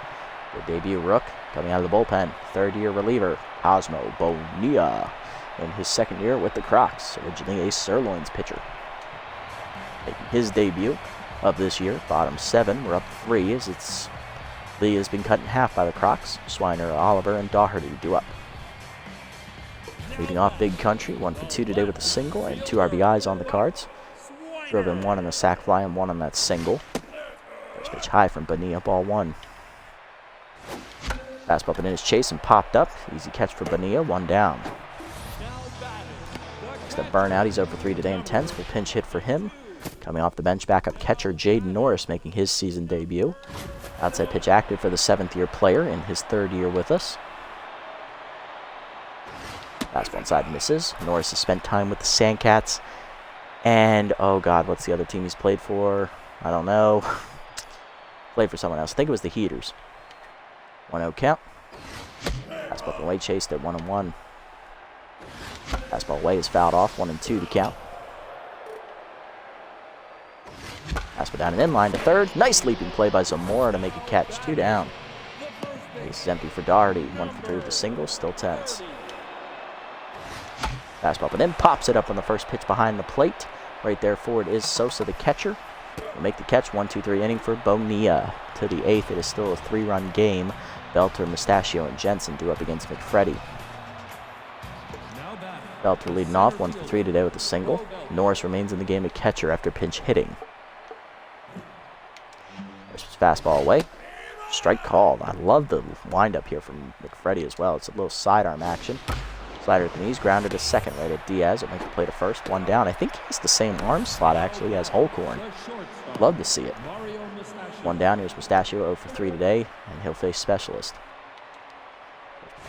Good debut, Rook, coming out of the bullpen. Third-year reliever, Cosmo Bonilla, in his second year with the Crocs, originally a Sirloins pitcher. Making his debut of this year, bottom 7. We're up 3 as Lee has been cut in half by the Crocs. Swiner, Oliver, and Dougherty due up. Leading off Big Country, 1 for 2 today with a single and 2 RBIs on the cards. Drove in 1 on a sac fly and 1 on that single. First pitch high from Bonilla, ball 1. Fastball up and in his chase and popped up. Easy catch for Bonilla, 1 down. Next up, burnout. He's 0 for 3 today in 10s. Full pinch hit for him. Coming off the bench, backup catcher Jaden Norris making his season debut. Outside pitch active for the 7th-year player in his 3rd year with us. Fastball inside misses. Norris has spent time with the Sandcats. And, oh God, what's the other team he's played for? I don't know. Played for someone else. I think it was the Heaters. 1-0 count. Fastball up and away, chased at 1-1. Fastball away is fouled off, 1-2 to count. Fastball down and in line to third. Nice leaping play by Zamora to make a catch, 2 down. Base is empty for Dougherty, 1 for 3 with the single, still tense. Fastball up and in, pops it up on the first pitch behind the plate. Right there forward is Sosa, the catcher. Will make the catch, 1-2-3 inning for Bonilla. To the 8th, it is still a 3-run game. Belter, Mustachio, and Jensen due up against McFreddy. Belter leading off, 1 for 3 today with a single. Norris remains in the game at catcher after pinch hitting. There's fastball away. Strike called. I love the windup here from McFreddy as well. It's a little sidearm action. Slider at the knees, grounded to second right at Diaz. It'll make the play to first, 1 down. I think he has the same arm slot actually as Holcorn. Love to see it. 1 down, here's Mustachio, 0 for 3 today, and he'll face Specialist.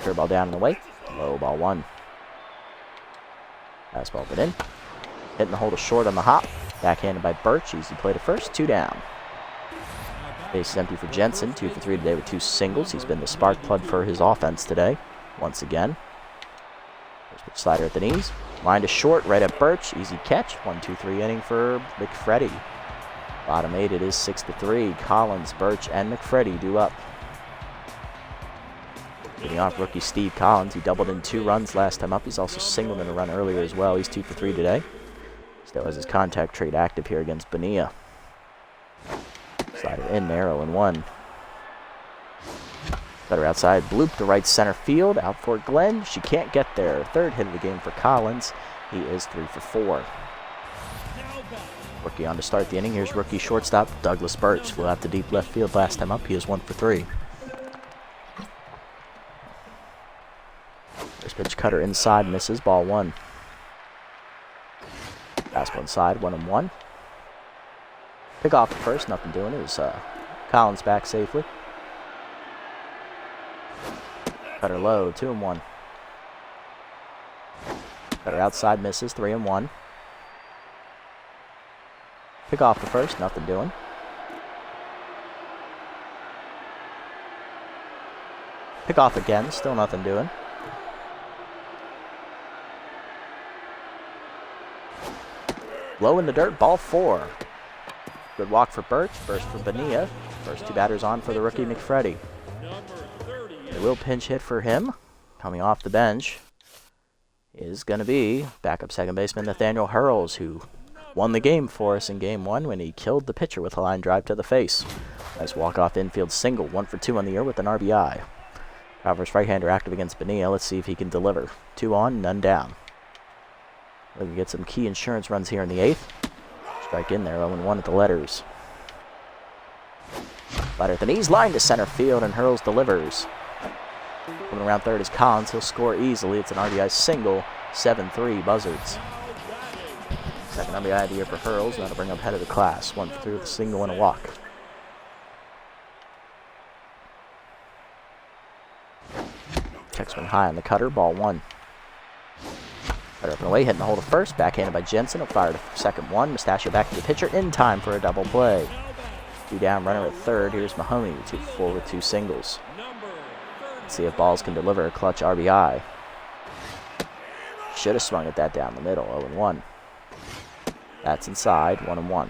Curveball down and away, low, ball 1. Fastball but in. Hitting the hole to short on the hop. Backhanded by Birch, easy play to first, 2 down. Base is empty for Jensen, 2 for 3 today with 2 singles. He's been the spark plug for his offense today, once again. Slider at the knees. Line to short, right at Birch. Easy catch. 1-2-3 inning for McFreddy. Bottom 8, it is 6-3. Collins, Birch, and McFreddy due up. Getting off rookie Steve Collins. He doubled in 2 runs last time up. He's also singled in a run earlier as well. He's 2 for 3 today. Still has his contact trait active here against Bonilla. Slider in there, 0-1. Better outside, bloop to right center field, out for Glenn. She can't get there. 3rd hit of the game for Collins. He is 3 for 4. Rookie on to start the inning. Here's rookie shortstop Douglas Birch. Flew out to deep left field last time up. He is 1 for 3. First pitch cutter inside, misses, ball 1. Fastball inside, 1-1. Pick off at first, nothing doing. It was Collins back safely. Cutter low, 2-1. Cutter outside, misses, 3-1. Pick off the first, nothing doing. Pick off again, still nothing doing. Low in the dirt, ball 4. Good walk for Birch, first for Bonilla. First 2 batters on for the rookie McFreddy. A real pinch hit for him, coming off the bench, is going to be backup second baseman Nathaniel Hurls, who won the game for us in Game 1 when he killed the pitcher with a line drive to the face. Nice walk-off infield single, 1 for 2 on the year with an RBI. Travers right-hander active against Bonilla. Let's see if he can deliver. 2 on, none down. We can get some key insurance runs here in the 8th. Strike in there, 0-1 at the letters. Slider at the knees, line to center field, and Hurls delivers. Coming around 3rd is Collins. He'll score easily. It's an RBI single, 7-3 Buzzards. Second RBI of the year for Hurls. That'll bring up head of the class. 1 for 3 with a single and a walk. Checks one high on the cutter, ball 1. Cutter up and away, hitting the hole to first. Backhanded by Jensen. He'll fire to second 1. Mustachio back to the pitcher in time for a double play. 2 down, runner at 3rd. Here's Mahoney with 2 for 4 with 2 singles. Let's see if Balls can deliver a clutch RBI. Should have swung at that down the middle, 0-1. That's inside, 1-1.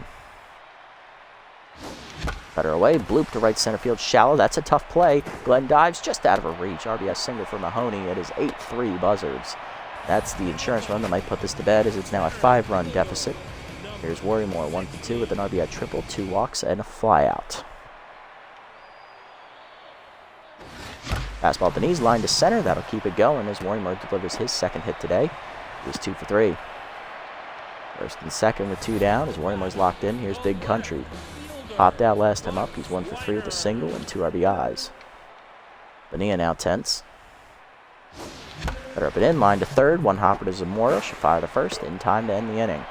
Cutter away, bloop to right center field, shallow. That's a tough play. Glenn dives just out of her reach. RBI single for Mahoney. It is 8-3 Buzzards. That's the insurance run that might put this to bed, as it's now a 5-run deficit. Here's Worrymore, 1 for 2 with an RBI triple, 2 walks, and a flyout. Fastball at the knees, line to center. That'll keep it going as Worrymore delivers his second hit today. He's 2 for 3. First and second with 2 down as Worrymore's locked in. Here's Big Country. Popped out last time up. He's 1 for 3 with a single and 2 RBIs. Bonilla now tense. Better up and in, line to third. 1 hopper to Zamora. She'll fire to first in time to end the inning.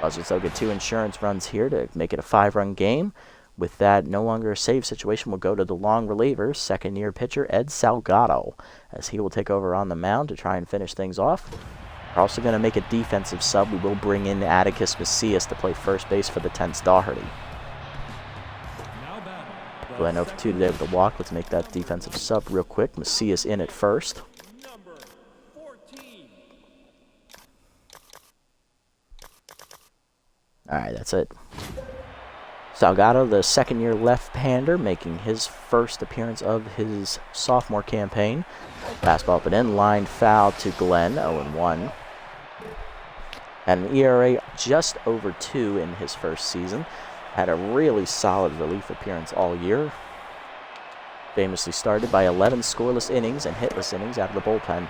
Buzzards will get 2 insurance runs here to make it a 5-run game. With that, no longer a save situation will go to the long reliever, second-year pitcher Ed Salgado, as he will take over on the mound to try and finish things off. We're also going to make a defensive sub. We will bring in Atticus Macias to play first base for the tense Dougherty. Glenn 0 for 2 today with a walk. Let's make that defensive sub real quick. Macias in at first. Number 14. Alright, that's it. Salgado, the second-year left-hander, making his first appearance of his sophomore campaign. Fastball up and in, line foul to Glenn, 0-1. Had an ERA just over 2 in his first season. Had a really solid relief appearance all year. Famously started by 11 scoreless innings and hitless innings out of the bullpen.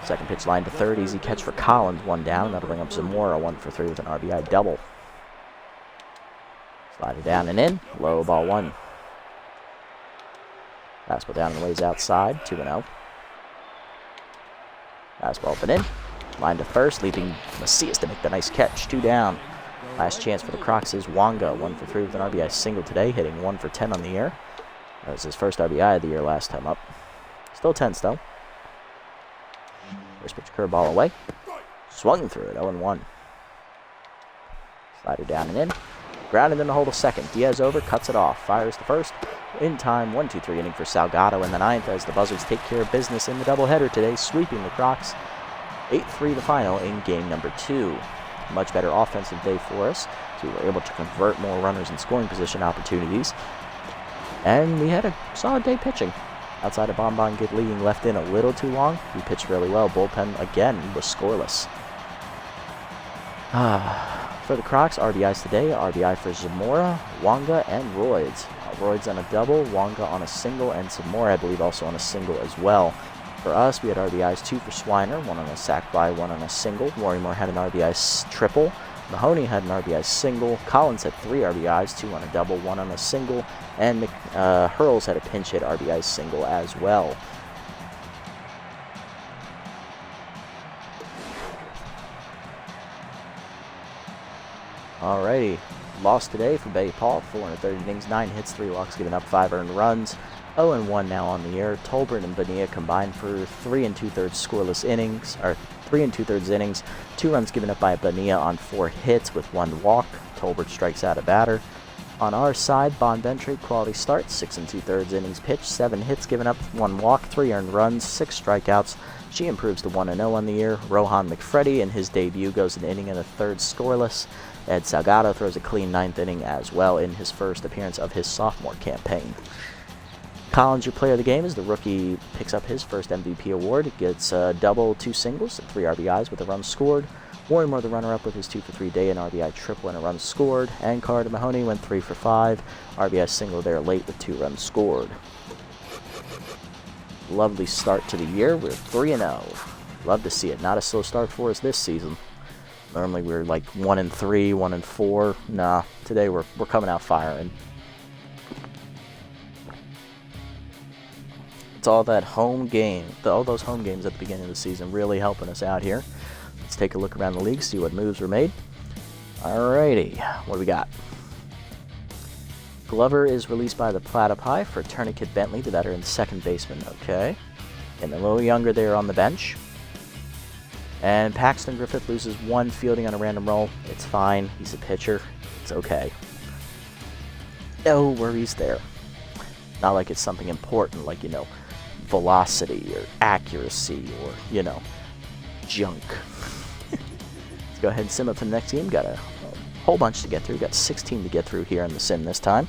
Second pitch line to third, easy catch for Collins, 1 down. That'll bring up Zamora, 1 for 3 with an RBI double. Slider down and in, low ball 1. Fastball down and ways outside, 2-0. Fastball up and in, line to first, leaving Macias to make the nice catch, 2 down. Last chance for the Crocs is Wanga, 1 for 3 with an RBI single today, hitting 1 for 10 on the year. That was his first RBI of the year last time up. Still tense though. First pitch curveball away. Swung through it, 0-1. Slider down and in. Grounded in the hole to second. Diaz over, cuts it off. Fires to first. In time, 1-2-3 inning for Salgado in the 9th as the Buzzards take care of business in the doubleheader today, sweeping the Crocs. 8-3 the final in game number 2. Much better offensive day for us, so we were able to convert more runners in scoring position opportunities. And we had a solid day pitching. Outside of Bonbon get leading left in a little too long, we pitched really well. Bullpen, again, was scoreless. For the Crocs, RBIs today, RBI for Zamora, Wanga, and Royds. Royds on a double, Wanga on a single, and Zamora, I believe, also on a single as well. For us, we had RBIs, 2 for Schweiner, 1 on a sac fly, 1 on a single. Worrymore had an RBI triple. Mahoney had an RBI single. Collins had 3 RBIs, 2 on a double, 1 on a single. And Hurls had a pinch hit RBI single as well. Alrighty, lost today for Bay Paul, 430 innings, 9 hits, 3 walks, giving up 5 earned runs. 0-1 now on the year. Tolbert and Bonilla combined for 3 2/3 scoreless innings, or 3 2/3 innings. 2 runs given up by Bonilla on 4 hits with 1 walk. Tolbert strikes out a batter. On our side, Bonventre, quality start, 6 2/3 innings pitched, 7 hits given up, 1 walk, 3 earned runs, 6 strikeouts. She improves to 1-0 on the year. Rohan McFreddy in his debut goes an inning and a third scoreless. Ed Salgado throws a clean 9th inning as well in his first appearance of his sophomore campaign. Collins, your player of the game, as the rookie picks up his first MVP award. Gets a double, 2 singles, and 3 RBIs with a run scored. Worrymore the runner-up with his 2 for 3 day, an RBI triple and a run scored. And Carter Mahoney went 3 for 5. RBI single there late with 2 runs scored. Lovely start to the year. We're 3-0. Love to see it. Not a slow start for us this season. Normally we're like 1-3, 1-4. Nah, today we're coming out firing. It's all that home game, all those home games at the beginning of the season really helping us out here. Let's take a look around the league, see what moves were made. Alrighty, what do we got? Glover is released by the Platypi for Tourniquet Bentley, the veteran second baseman. Okay. Getting a little younger there on the bench. And Paxton Griffith loses 1 fielding on a random roll. It's fine. He's a pitcher. It's okay. No worries there. Not like it's something important like, velocity or accuracy or, junk. Let's go ahead and sim up to the next game. Got a whole bunch to get through. Got 16 to get through here in the sim this time.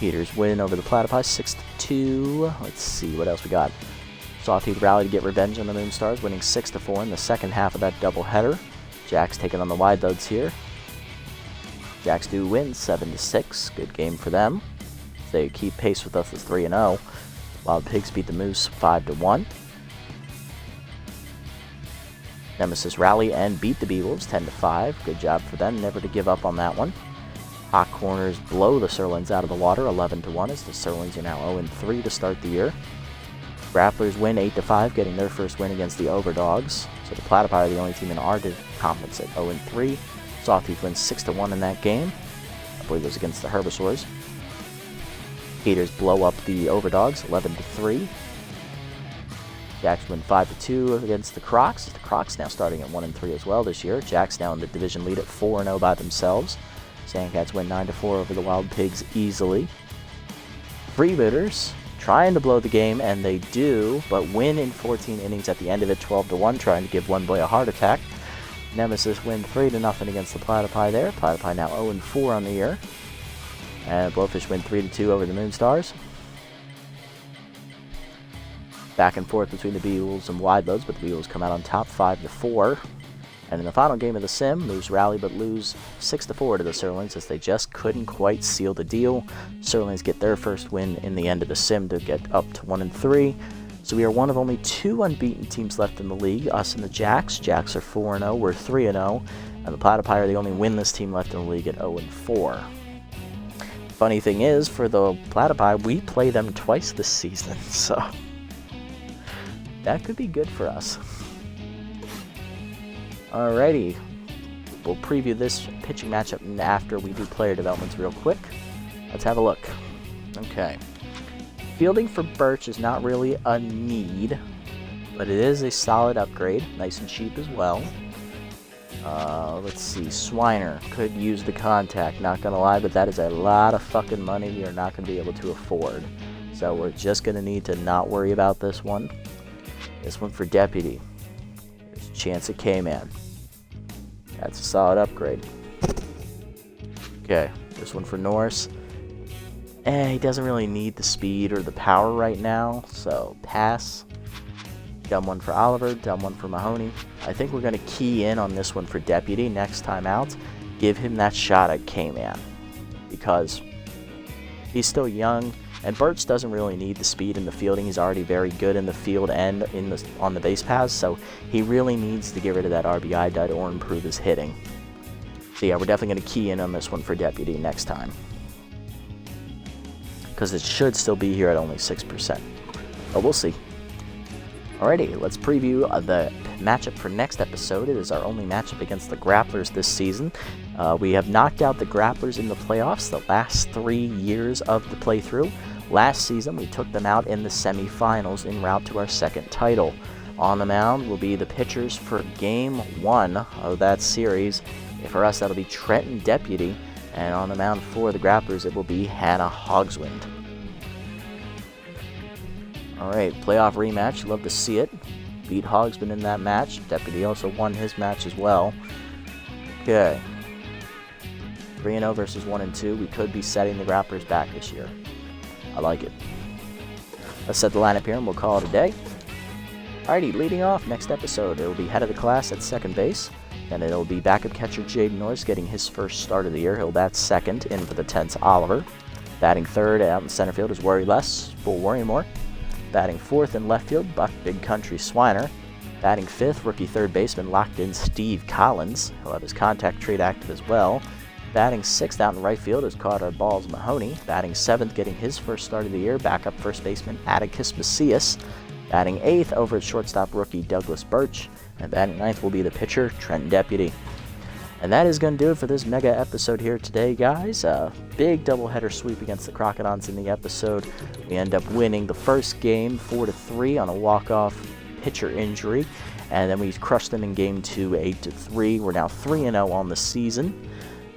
Heaters win over the Platypi 6-2. Let's see what else we got. Sawtooth rally to get revenge on the Moonstars, winning 6-4 in the second half of that doubleheader. Jacks taking on the Wide Loads here. Jacks do win 7-6. Good game for them. They keep pace with us as 3-0. Wild Pigs beat the Moose 5-1. Nemesis rally and beat the Beewolves 10-5. Good job for them, never to give up on that one. Hot Corners blow the Sirloins out of the water 11-1 as the Sirloins are now 0-3 to start the year. Grapplers win 8-5, getting their first win against the Overdogs. So the Platypi are the only team in our conference at 0-3. Sawtooth wins 6-1 in that game. I believe it was against the Herbivores. Heaters blow up the Overdogs 11-3. Jacks win 5-2 against the Crocs. The Crocs now starting at 1-3 as well this year. Jacks now in the division lead at 4-0 by themselves. Sandcats win 9-4 over the Wild Pigs easily. Freebooters trying to blow the game, and they do, but win in 14 innings at the end of it 12-1, trying to give one boy a heart attack. Nemesis win 3-0 against the Platypi there. Platypi now 0-4 on the year. And Blowfish win 3-2 over the Moonstars. Back and forth between the Beewolves and Wide Loads, but the Beewolves come out on top 5-4. And in the final game of the Sim, Moose rally but lose 6-4 to the Sirloins as they just couldn't quite seal the deal. Sirloins get their first win in the end of the Sim to get up to 1-3. So we are one of only 2 unbeaten teams left in the league, us and the Jacks. Jacks are 4-0, we're 3-0, and the Platypi are the only winless team left in the league at 0-4. Funny thing is, for the Platypi, we play them twice this season, so that could be good for us. Alrighty, we'll preview this pitching matchup after we do player developments real quick. Let's have a look. Okay. Fielding for Birch is not really a need, but it is a solid upgrade. Nice and cheap as well. Let's see, Swiner could use the contact, not gonna lie, but that is a lot of fucking money you're not gonna be able to afford. So we're just gonna need to not worry about this one. This one for Deputy. There's a chance at K-Man. That's a solid upgrade. Okay, this one for Norse. He doesn't really need the speed or the power right now, so pass. Dumb one for Oliver, dumb one for Mahoney. I think we're going to key in on this one for Deputy next time out. Give him that shot at K-Man, because he's still young, and Birch doesn't really need the speed in the fielding. He's already very good in the field and on the base paths, so he really needs to get rid of that RBI dud or improve his hitting. So yeah, we're definitely going to key in on this one for Deputy next time, because it should still be here at only 6%. But we'll see. Alrighty, let's preview the matchup for next episode. It is our only matchup against the Grapplers this season. We have knocked out the Grapplers in the playoffs the last 3 years of the playthrough. Last season, we took them out in the semifinals en route to our second title. On the mound will be the pitchers for Game 1 of that series. For us, that'll be Trenton Deputy, and on the mound for the Grapplers, it will be Hannah Hogswind. Alright, playoff rematch. Love to see it. Beat Hogsman in that match. Deputy also won his match as well. Okay. 3-0 versus 1-2. We could be setting the Grapplers back this year. I like it. Let's set the lineup here and we'll call it a day. Alrighty, leading off next episode, it will be head of the class at second base. Then it'll be backup catcher Jaden Norris getting his first start of the year. He'll bat second, in for the tense Oliver. Batting third out in center field is Worry Less for Worry More. Batting fourth in left field, Buck Big Country Swiner. Batting fifth, rookie third baseman locked in Steve Collins. He'll have his contact trait active as well. Batting sixth out in right field is Carter Balls Mahoney. Batting seventh, getting his first start of the year, backup first baseman Atticus Macias. Batting eighth over at shortstop rookie Douglas Birch. And batting ninth will be the pitcher Trent Deputy. And that is going to do it for this mega episode here today, guys. Big doubleheader sweep against the Crocodons in the episode. We end up winning the first game 4-3 on a walk-off pitcher injury. And then we crushed them in game 2 8-3. We're now 3-0 on the season.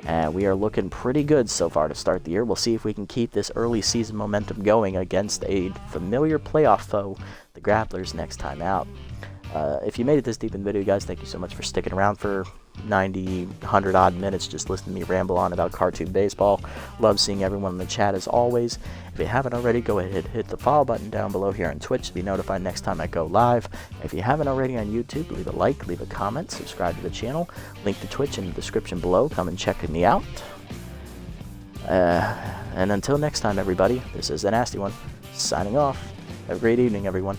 And we are looking pretty good so far to start the year. We'll see if we can keep this early season momentum going against a familiar playoff foe, the Grapplers, next time out. If you made it this deep in the video, guys, thank you so much for sticking around for 90, 100 odd minutes just listening to me ramble on about cartoon baseball. Love seeing everyone in the chat as always. If you haven't already, go ahead and hit the follow button down below here on Twitch to be notified next time I go live. If you haven't already on YouTube, leave a like, leave a comment, subscribe to the channel. Link to Twitch in the description below. Come and check me out. And until next time, everybody, this is the Nasty One, signing off. Have a great evening, everyone.